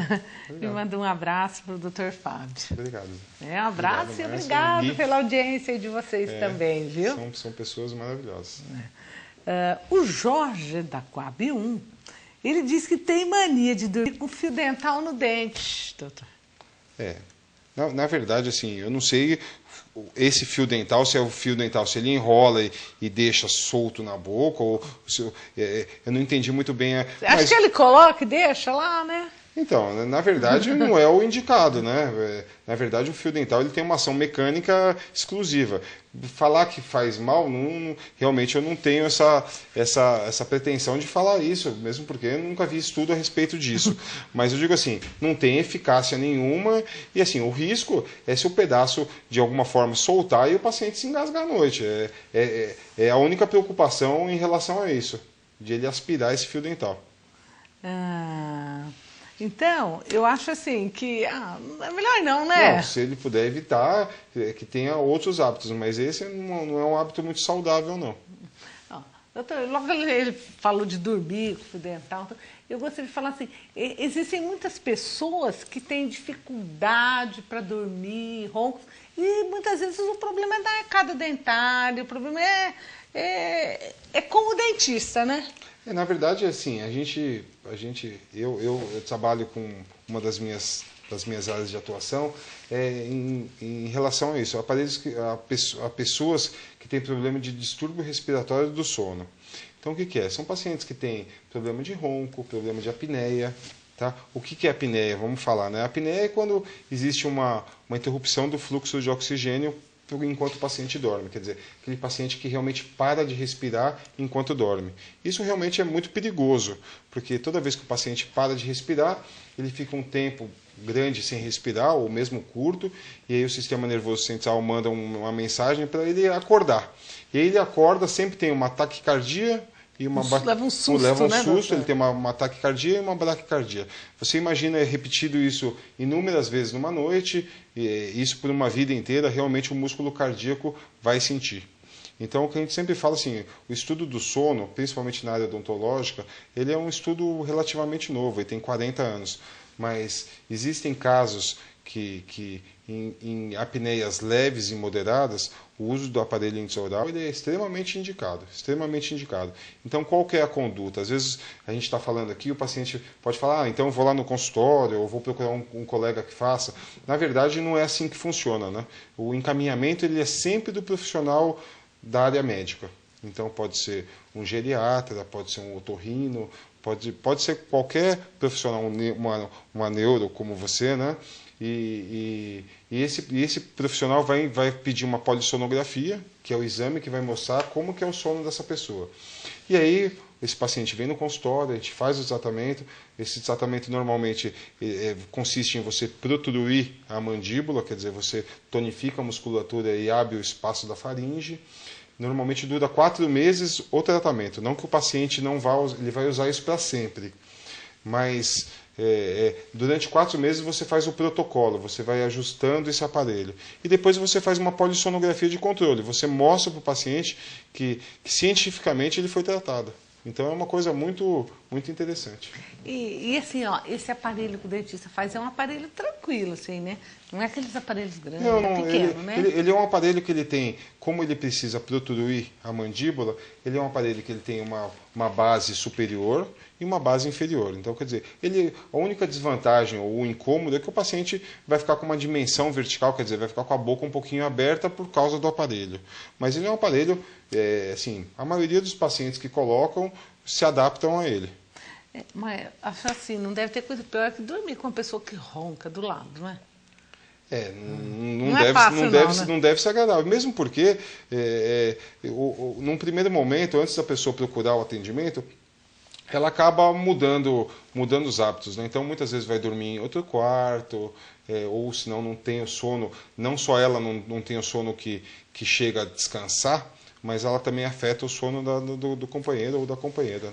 E manda um abraço para o Dr. Fábio. Obrigado. Um abraço e obrigado pela audiência de vocês também, viu? São pessoas maravilhosas. O Jorge da Coab 1 Ele diz que tem mania de dormir com fio dental no dente, doutor. Na verdade, assim, eu não sei esse fio dental, se é o fio dental, se ele enrola e deixa solto na boca, ou se eu não entendi muito bem. Acho que ele coloca e deixa lá, né? Então, na verdade, não é o indicado, né? Na verdade, o fio dental ele tem uma ação mecânica exclusiva. Falar que faz mal, realmente eu não tenho essa pretensão de falar isso, mesmo porque eu nunca vi estudo a respeito disso. Mas eu digo assim, não tem eficácia nenhuma e assim, o risco é se o pedaço de alguma forma soltar e o paciente se engasgar à noite. É a única preocupação em relação a isso, de ele aspirar esse fio dental. Então, eu acho assim que é melhor não, né? Não, se ele puder evitar, que tenha outros hábitos, mas esse não é um hábito muito saudável, não. Doutor, logo ele falou de dormir com fio dental, eu gostaria de falar assim, existem muitas pessoas que têm dificuldade para dormir, roncos, e muitas vezes o problema é da arcada dentária, o problema é com o dentista, né? Na verdade, assim, eu trabalho com uma das minhas áreas de atuação em relação a isso, a pessoas que têm problema de distúrbio respiratório do sono. Então, o que é? São pacientes que têm problema de ronco, problema de apneia. Tá? O que é apneia? Vamos falar, né? A apneia é quando existe uma interrupção do fluxo de oxigênio enquanto o paciente dorme, quer dizer, aquele paciente que realmente para de respirar enquanto dorme. Isso realmente é muito perigoso, porque toda vez que o paciente para de respirar, ele fica um tempo grande sem respirar, ou mesmo curto, e aí o sistema nervoso central manda uma mensagem para ele acordar. E aí ele acorda, sempre tem uma taquicardia, leva um susto, ele tem uma taquicardia e uma bradicardia. Você imagina repetido isso inúmeras vezes numa noite, e isso por uma vida inteira, realmente o músculo cardíaco vai sentir. Então, o que a gente sempre fala assim, o estudo do sono, principalmente na área odontológica, ele é um estudo relativamente novo, ele tem 40 anos, mas existem casos que em apneias leves e moderadas, o uso do aparelho intraoral ele é extremamente indicado, extremamente indicado. Então, qual que é a conduta? Às vezes, a gente está falando aqui, o paciente pode falar, então eu vou lá no consultório, ou vou procurar um colega que faça. Na verdade, não é assim que funciona, né? O encaminhamento ele é sempre do profissional da área médica. Então, pode ser um geriatra, pode ser um otorrino, pode ser qualquer profissional, uma neuro como você, né? E esse profissional vai pedir uma polissonografia, que é o exame que vai mostrar como que é o sono dessa pessoa. E aí, esse paciente vem no consultório, a gente faz o tratamento. Esse tratamento normalmente consiste em você protruir a mandíbula, quer dizer, você tonifica a musculatura e abre o espaço da faringe. Normalmente dura 4 meses o tratamento. Não que o paciente ele vai usar isso para sempre, mas durante 4 meses você faz o protocolo, você vai ajustando esse aparelho. E depois você faz uma polissonografia de controle. Você mostra para o paciente que cientificamente ele foi tratado. Então é uma coisa muito, muito interessante. E assim, esse aparelho que o dentista faz é um aparelho tranquilo, assim, né? Não é aqueles aparelhos grandes, é pequeno, né? Ele é um aparelho que ele tem, como ele precisa protruir a mandíbula, ele é um aparelho que ele tem uma base superior e uma base inferior. Então, quer dizer, a única desvantagem ou o incômodo é que o paciente vai ficar com uma dimensão vertical, quer dizer, vai ficar com a boca um pouquinho aberta por causa do aparelho. Mas ele é um aparelho, assim, a maioria dos pacientes que colocam se adaptam a ele. Mas acho assim, não deve ter coisa pior que dormir com uma pessoa que ronca do lado, não é? Não deve ser agradável. Mesmo porque, num primeiro momento, antes da pessoa procurar o atendimento, ela acaba mudando os hábitos, né? Então, muitas vezes vai dormir em outro quarto, ou senão não tem o sono, não só ela não tem o sono que chega a descansar, mas ela também afeta o sono do companheiro ou da companheira.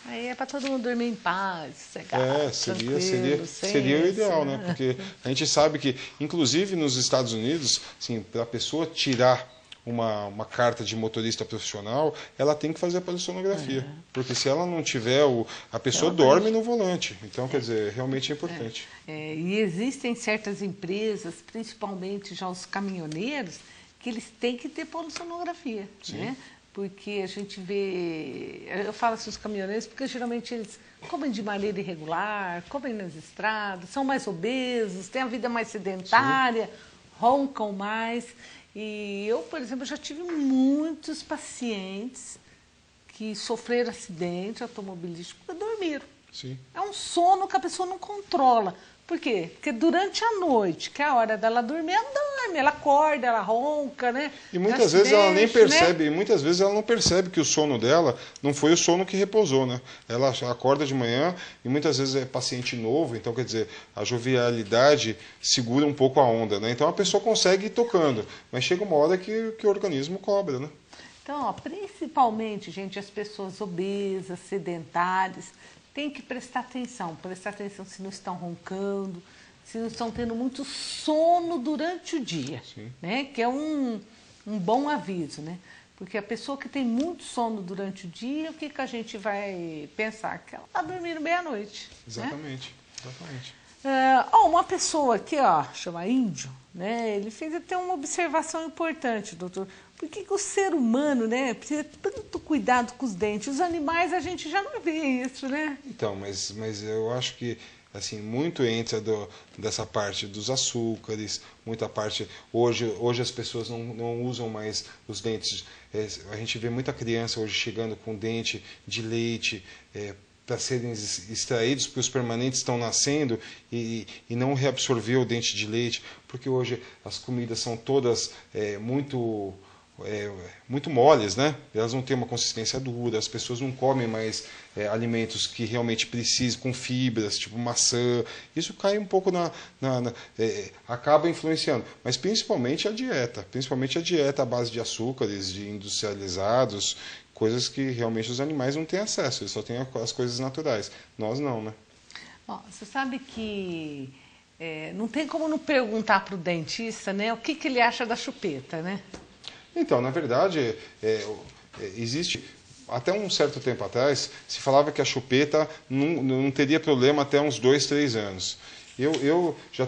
Aí é para todo mundo dormir em paz, sossegado, seria o ideal, né? Porque a gente sabe que, inclusive nos Estados Unidos, assim, para a pessoa tirar uma carta de motorista profissional, ela tem que fazer a polissonografia. Porque se ela não tiver, a pessoa dorme no volante. Então, quer dizer, realmente é importante. E existem certas empresas, principalmente já os caminhoneiros, que eles têm que ter polissonografia, né? porque a gente vê, eu falo assim os caminhoneiros, porque geralmente eles comem de maneira irregular, comem nas estradas, são mais obesos, têm a vida mais sedentária, roncam mais. E eu, por exemplo, já tive muitos pacientes que sofreram acidente automobilístico porque dormiram. Sim. É um sono que a pessoa não controla. Por quê? Porque durante a noite, que é a hora dela dormir, ela dorme, ela acorda, ela ronca, né? E muitas vezes ela nem percebe, muitas vezes ela não percebe que o sono dela não foi o sono que repousou, né? Ela acorda de manhã e muitas vezes é paciente novo, então quer dizer, a jovialidade segura um pouco a onda, né? Então a pessoa consegue ir tocando, mas chega uma hora que o organismo cobra, né? Então, ó, principalmente, gente, as pessoas obesas, sedentárias, tem que prestar atenção se não estão roncando, se não estão tendo muito sono durante o dia, né? Que é um bom aviso, né? Porque a pessoa que tem muito sono durante o dia, o que a gente vai pensar? Que ela está dormindo meia-noite. Exatamente, né? Exatamente. Uma pessoa aqui, ó, chama Índio, né? Ele fez até uma observação importante, doutor. Por que o ser humano, né, precisa ter tanto cuidado com os dentes? Os animais a gente já não vê isso, né? Então, mas eu acho que assim muito entra dessa parte dos açúcares, muita parte hoje as pessoas não usam mais os dentes. A gente vê muita criança hoje chegando com dente de leite para serem extraídos, porque os permanentes estão nascendo e não reabsorveu o dente de leite, porque hoje as comidas são todas muito moles, né? Elas não têm uma consistência dura, as pessoas não comem mais alimentos que realmente precisam, com fibras, tipo maçã. Isso cai um pouco acaba influenciando, mas principalmente a dieta à base de açúcares, de industrializados, coisas que realmente os animais não têm acesso, eles só têm as coisas naturais. Nós não, né? Ó, você sabe que não tem como não perguntar para o dentista, né, o que ele acha da chupeta, né? Então, na verdade, existe, até um certo tempo atrás, se falava que a chupeta não teria problema até uns 2, 3 anos. Eu já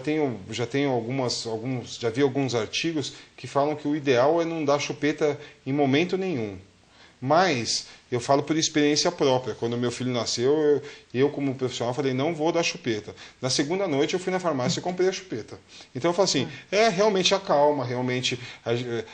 vi alguns artigos que falam que o ideal é não dar chupeta em momento nenhum. Mas eu falo por experiência própria. Quando meu filho nasceu, eu como profissional falei, não vou dar chupeta. Na segunda noite eu fui na farmácia e comprei a chupeta. Então eu falo assim, realmente acalma, realmente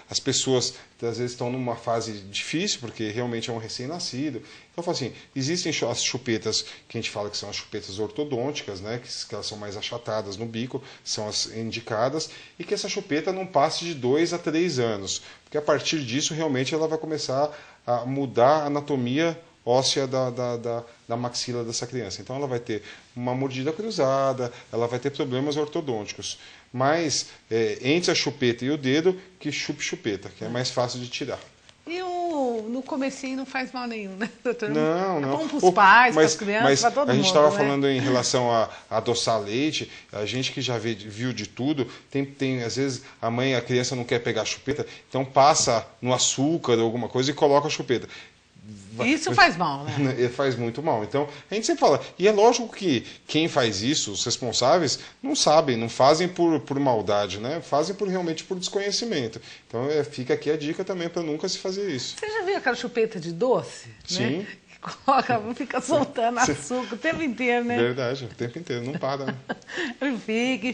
as pessoas às vezes estão numa fase difícil, porque realmente é um recém-nascido. Então eu falo assim, existem as chupetas que a gente fala que são as chupetas ortodônticas, né, que elas são mais achatadas no bico, são as indicadas, e que essa chupeta não passe de 2 a 3 anos. Porque a partir disso realmente ela vai começar a mudar a anatomia óssea da maxila dessa criança. Então ela vai ter uma mordida cruzada, ela vai ter problemas ortodônticos. Mas entre a chupeta e o dedo, que chupe-chupeta, que é mais fácil de tirar. E no comecinho não faz mal nenhum, né, doutor? Não. É bom para os pais, para as crianças, para todo mundo. A gente estava falando em relação a adoçar leite, a gente que já viu de tudo, tem às vezes a criança não quer pegar a chupeta, então passa no açúcar ou alguma coisa e coloca a chupeta. Isso faz mal, né? Faz muito mal. Então, a gente sempre fala, e é lógico que quem faz isso, os responsáveis, não sabem, não fazem por maldade, né? Fazem realmente por desconhecimento. Então, fica aqui a dica também para nunca se fazer isso. Você já viu aquela chupeta de doce? Sim. Né? Fica soltando açúcar o tempo inteiro, né? Verdade, o tempo inteiro, não para, né? Fica,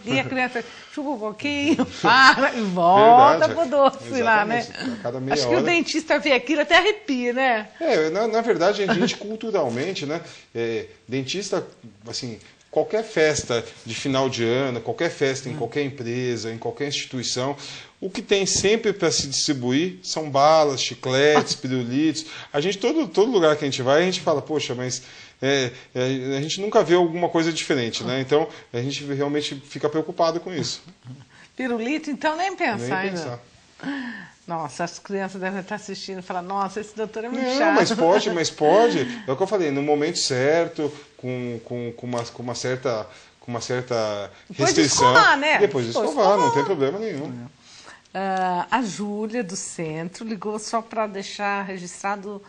e a criança chupa um pouquinho, para e volta pro doce lá, né? A cada meia Acho hora. que o dentista vê aquilo até arrepia, né? Na verdade, a gente culturalmente, né? Dentista, assim, qualquer festa de final de ano, qualquer festa em qualquer empresa, em qualquer instituição, o que tem sempre para se distribuir são balas, chicletes, pirulitos. A gente, todo lugar que a gente vai, a gente fala, poxa, mas a gente nunca vê alguma coisa diferente, né? Então, a gente realmente fica preocupado com isso. Pirulito, então, nem pensar. Nem pensar. Nossa, as crianças devem estar assistindo e falar, nossa, esse doutor é muito chato. Não, mas pode. É o que eu falei, no momento certo, com uma certa Depois restrição. De escovar, né? Depois de escovar, não tem problema nenhum. A Júlia, do centro, ligou só para deixar registrado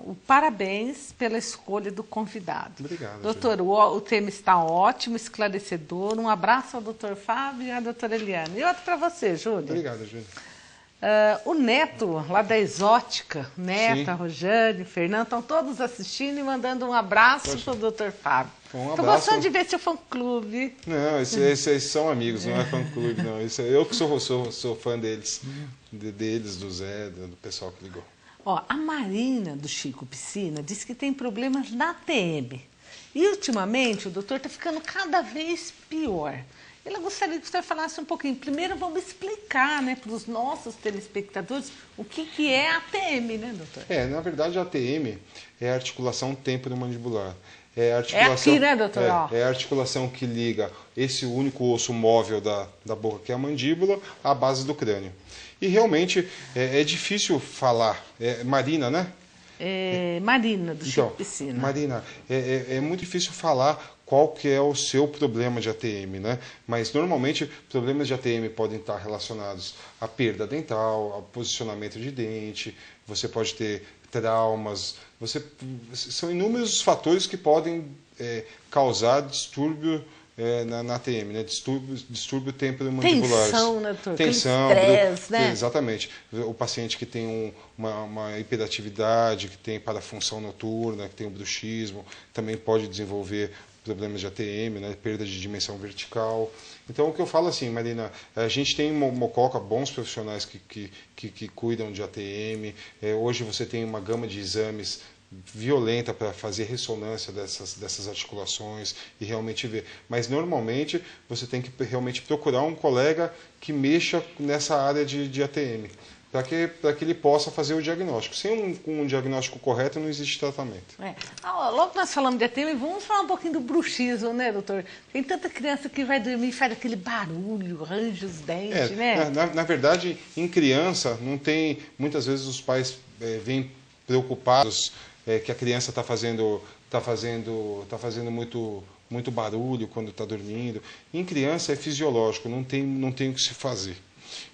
o parabéns pela escolha do convidado. Obrigado, doutor, o tema está ótimo, esclarecedor. Um abraço ao doutor Fábio e à doutora Eliane. E outro para você, Júlia. Obrigado, Júlia. O Neto, lá da Exótica, Neta, Sim. Rojane, Fernando, estão todos assistindo e mandando um abraço para o Dr. Fábio. Um Estou abraço. gostando de ver seu fã-clube. Não, esses são amigos, não é fã-clube, não. Eu que sou fã deles. Deles, do Zé, do pessoal que ligou. Ó, a Marina, do Chico Piscina, disse que tem problemas na TM. E, ultimamente, o doutor está ficando cada vez pior. Ela gostaria que você falasse um pouquinho. Primeiro, vamos explicar, né, para os nossos telespectadores o que é a TM, né, doutor? Na verdade, a ATM é a articulação temporomandibular. É a articulação, aqui, né, doutor? É a articulação que liga esse único osso móvel da boca, que é a mandíbula, à base do crânio. E realmente é difícil falar. Marina, né? Marina, do Chico Piscina. Marina, é muito difícil falar qual que é o seu problema de ATM, né? Mas normalmente problemas de ATM podem estar relacionados à perda dental, ao posicionamento de dente, você pode ter traumas, são inúmeros fatores que podem causar distúrbio na ATM, né? Distúrbio temporomandibular. Tensão, né, doutor? Tensão, estresse, né? Exatamente. O paciente que tem uma hiperatividade, que tem parafunção noturna, que tem o bruxismo, também pode desenvolver problemas de ATM, né? Perda de dimensão vertical. Então, o que eu falo assim, Marina, a gente tem em Mococa bons profissionais que cuidam de ATM. Hoje você tem uma gama de exames violenta para fazer ressonância dessas articulações e realmente ver. Mas, normalmente, você tem que realmente procurar um colega que mexa nessa área de ATM, para que ele possa fazer o diagnóstico. Sem um diagnóstico correto, não existe tratamento. Logo que nós falamos de ATM, vamos falar um pouquinho do bruxismo, né, doutor? Tem tanta criança que vai dormir e faz aquele barulho, range os dentes, né? Na verdade, em criança, não tem... Muitas vezes os pais vêm preocupados que a criança está fazendo muito barulho quando está dormindo. Em criança é fisiológico, não tem o que se fazer.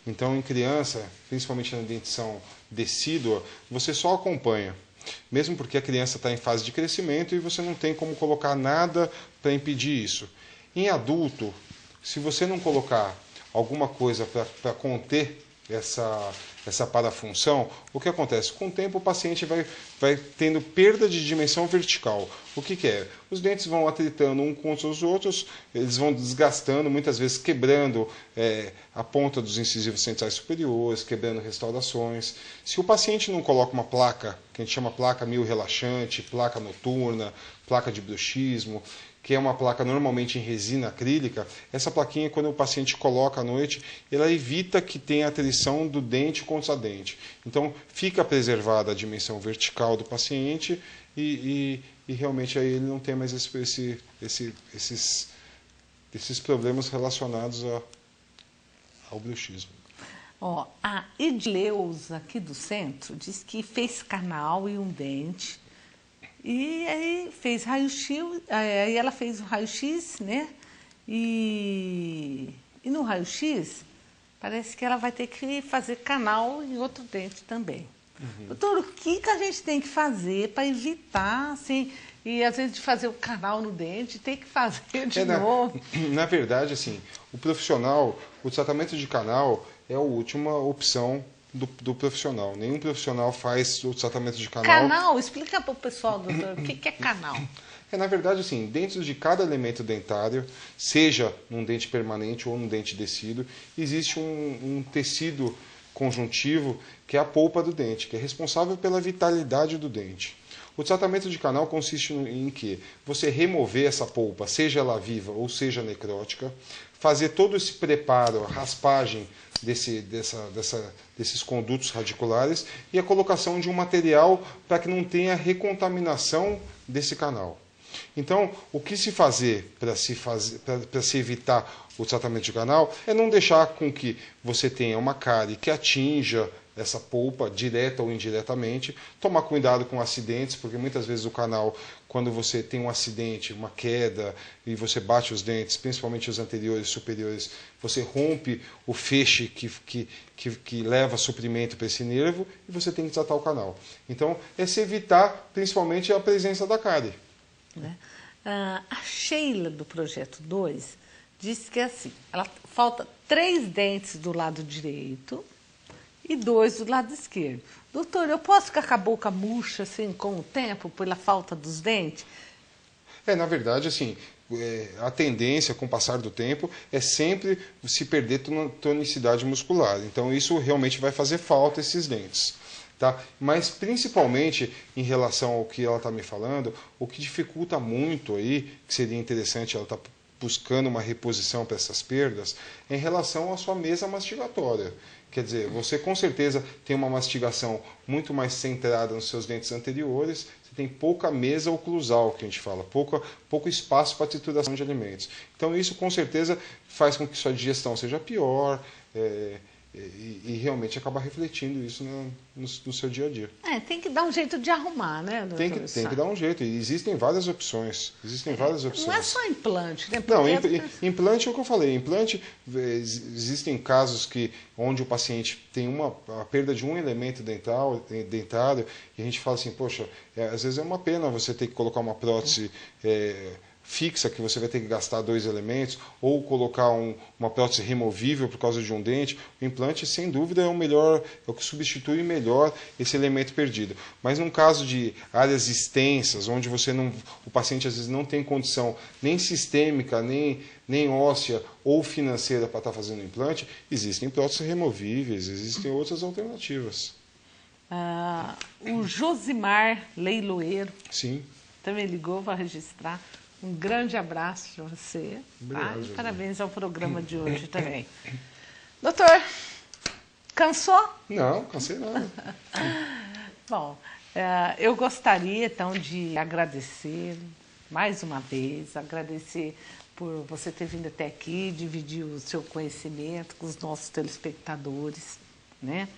Então, em criança, principalmente na dentição decídua, você só acompanha. Mesmo porque a criança está em fase de crescimento e você não tem como colocar nada para impedir isso. Em adulto, se você não colocar alguma coisa para conter essa parafunção, o que acontece? Com o tempo o paciente vai tendo perda de dimensão vertical. O que é? Os dentes vão atritando um contra os outros, eles vão desgastando, muitas vezes quebrando a ponta dos incisivos centrais superiores, quebrando restaurações. Se o paciente não coloca uma placa, que a gente chama placa mio-relaxante, placa noturna, placa de bruxismo, que é uma placa normalmente em resina acrílica, essa plaquinha, quando o paciente coloca à noite, ela evita que tenha atrição do dente contra dente. Então, fica preservada a dimensão vertical do paciente e realmente aí ele não tem mais esses problemas relacionados ao bruxismo. A Edileuza, aqui do centro, disse que fez canal e um dente. E aí fez raio-x, aí ela fez o raio-x, né? E no raio-x, parece que ela vai ter que fazer canal em outro dente também. Doutor, o que a gente tem que fazer para evitar, assim, e às vezes de fazer o canal no dente, tem que fazer de novo? Na verdade, assim, o tratamento de canal é a última opção do profissional. Nenhum profissional faz o tratamento de canal. Canal? Explica para o pessoal, doutor, o que é canal? Na verdade, assim, dentro de cada elemento dentário, seja num dente permanente ou num dente decíduo, existe um tecido conjuntivo que é a polpa do dente, que é responsável pela vitalidade do dente. O tratamento de canal consiste em que você remover essa polpa, seja ela viva ou seja necrótica, fazer todo esse preparo, a raspagem desses condutos radiculares e a colocação de um material para que não tenha recontaminação desse canal. Então, o que se fazer para se evitar o tratamento de canal é não deixar com que você tenha uma cárie que atinja essa polpa, direta ou indiretamente. Tomar cuidado com acidentes, porque muitas vezes o canal, quando você tem um acidente, uma queda, e você bate os dentes, principalmente os anteriores e superiores, você rompe o feixe que leva suprimento para esse nervo e você tem que tratar o canal. Então, é se evitar principalmente a presença da cárie. A Sheila, do Projeto 2, disse que é assim, falta 3 dentes do lado direito e 2 do lado esquerdo. Doutor, eu posso ficar com a boca murcha assim com o tempo, pela falta dos dentes? Na verdade, assim, a tendência com o passar do tempo é sempre se perder tonicidade muscular. Então isso realmente vai fazer falta, esses dentes. Tá? Mas principalmente em relação ao que ela está me falando, o que dificulta muito aí, que seria interessante ela estar buscando uma reposição para essas perdas, é em relação à sua mesa mastigatória. Quer dizer, você com certeza tem uma mastigação muito mais centrada nos seus dentes anteriores, você tem pouca mesa oclusal, que a gente fala, pouco espaço para trituração de alimentos. Então isso com certeza faz com que sua digestão seja pior, e realmente acaba refletindo isso no seu dia a dia. Tem que dar um jeito de arrumar, né, doutor? Tem que dar um jeito. E existem várias opções. Não é só implante, né? Não, implante é o que eu falei. Implante, existem casos onde o paciente tem a perda de um elemento dentário, e a gente fala assim, poxa, às vezes é uma pena você ter que colocar uma prótese fixa, que você vai ter que gastar 2 elementos, ou colocar uma prótese removível por causa de um dente. O implante, sem dúvida, é o que substitui melhor esse elemento perdido. Mas num caso de áreas extensas, onde o paciente às vezes não tem condição nem sistêmica, nem óssea ou financeira para estar fazendo implante, existem próteses removíveis, existem outras alternativas. O Josimar Leiloeiro, sim, também ligou para registrar. Um grande abraço para você. Obrigado, e parabéns ao programa de hoje também. Doutor, cansou? Não, cansei não. Bom, eu gostaria então de agradecer mais uma vez, agradecer por você ter vindo até aqui, dividir o seu conhecimento com os nossos telespectadores, né?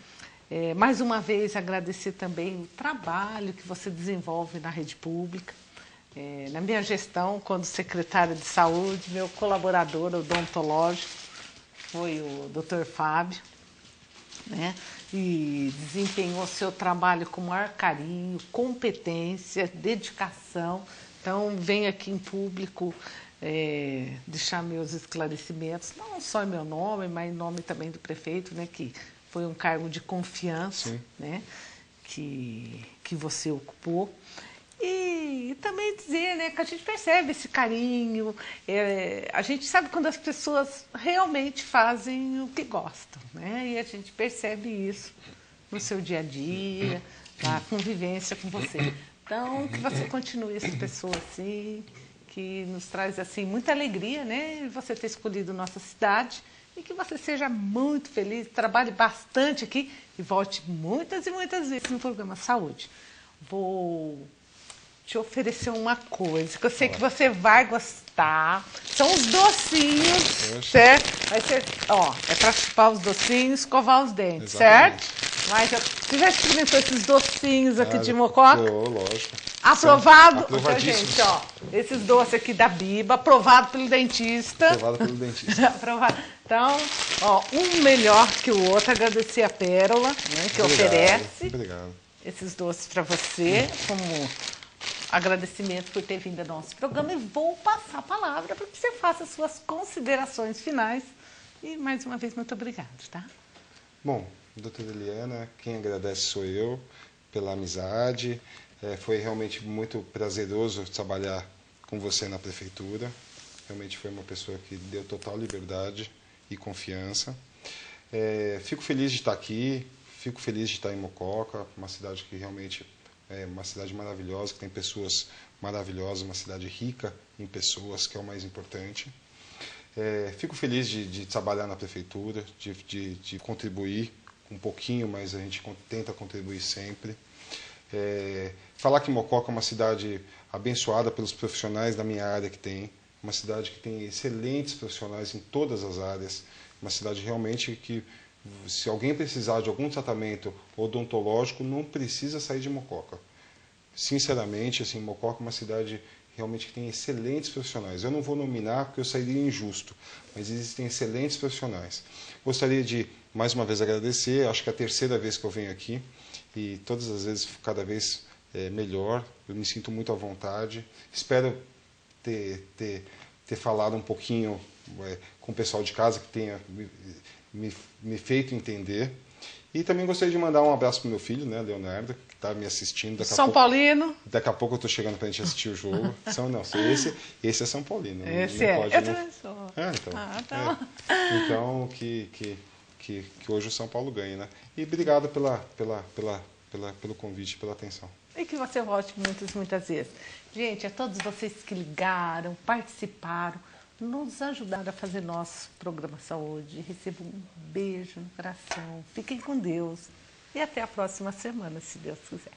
Mais uma vez agradecer também o trabalho que você desenvolve na rede pública. Na minha gestão, quando secretário de saúde, meu colaborador odontológico foi o Dr. Fábio, né? E desempenhou seu trabalho com maior carinho, competência, dedicação. Então, venho aqui em público deixar meus esclarecimentos, não só em meu nome, mas em nome também do prefeito, né? Que foi um cargo de confiança, né? Que você ocupou. E também dizer, né, que a gente percebe esse carinho, a gente sabe quando as pessoas realmente fazem o que gostam, né? E a gente percebe isso no seu dia a dia, na convivência com você. Então, que você continue essa pessoa assim, que nos traz assim muita alegria, né? Você ter escolhido nossa cidade, e que você seja muito feliz, trabalhe bastante aqui e volte muitas e muitas vezes no programa Saúde. Vou te oferecer uma coisa que eu sei que você vai gostar. São os docinhos, certo? Vai ser, é para chupar os docinhos, escovar os dentes, exatamente, certo? Mas você já experimentou esses docinhos aqui de mococa? Lógico. Aprovado? Gente, esses doces aqui da Biba, aprovado pelo dentista. Aprovado pelo dentista. Aprovado. Então, um melhor que o outro. Agradecer a Pérola, né, que oferece esses doces para você, como agradecimento por ter vindo ao nosso programa, e vou passar a palavra para que você faça as suas considerações finais. E, mais uma vez, muito obrigada, tá? Bom, doutora Eliana, quem agradece sou eu pela amizade. Foi realmente muito prazeroso trabalhar com você na prefeitura. Realmente foi uma pessoa que deu total liberdade e confiança. Fico feliz de estar aqui, fico feliz de estar em Mococa, uma cidade que realmente é uma cidade maravilhosa, que tem pessoas maravilhosas, uma cidade rica em pessoas, que é o mais importante. Fico feliz de trabalhar na prefeitura, de contribuir um pouquinho, mas a gente tenta contribuir sempre. Falar que Mococa é uma cidade abençoada pelos profissionais da minha área que tem, uma cidade que tem excelentes profissionais em todas as áreas, uma cidade realmente que, se alguém precisar de algum tratamento odontológico, não precisa sair de Mococa. Sinceramente, assim, Mococa é uma cidade realmente que tem excelentes profissionais. Eu não vou nominar porque eu sairia injusto, mas existem excelentes profissionais. Gostaria de, mais uma vez, agradecer. Acho que é a terceira vez que eu venho aqui e todas as vezes cada vez melhor. Eu me sinto muito à vontade. Espero ter falado um pouquinho com o pessoal de casa, que tenha me feito entender. E também gostaria de mandar um abraço pro meu filho, né, Leonardo, que está me assistindo. São Paulino. Daqui a pouco eu estou chegando para a gente assistir o jogo. Esse é São Paulino. Esse não pode, eu não... também sou. Então, Tá. Então que hoje o São Paulo ganhe, né? E obrigado pelo convite, pela atenção. E que você volte muitas vezes. Gente, a todos vocês que ligaram, participaram, nos ajudaram a fazer nossa programação hoje. Recebo um beijo no coração. Fiquem com Deus. E até a próxima semana, se Deus quiser.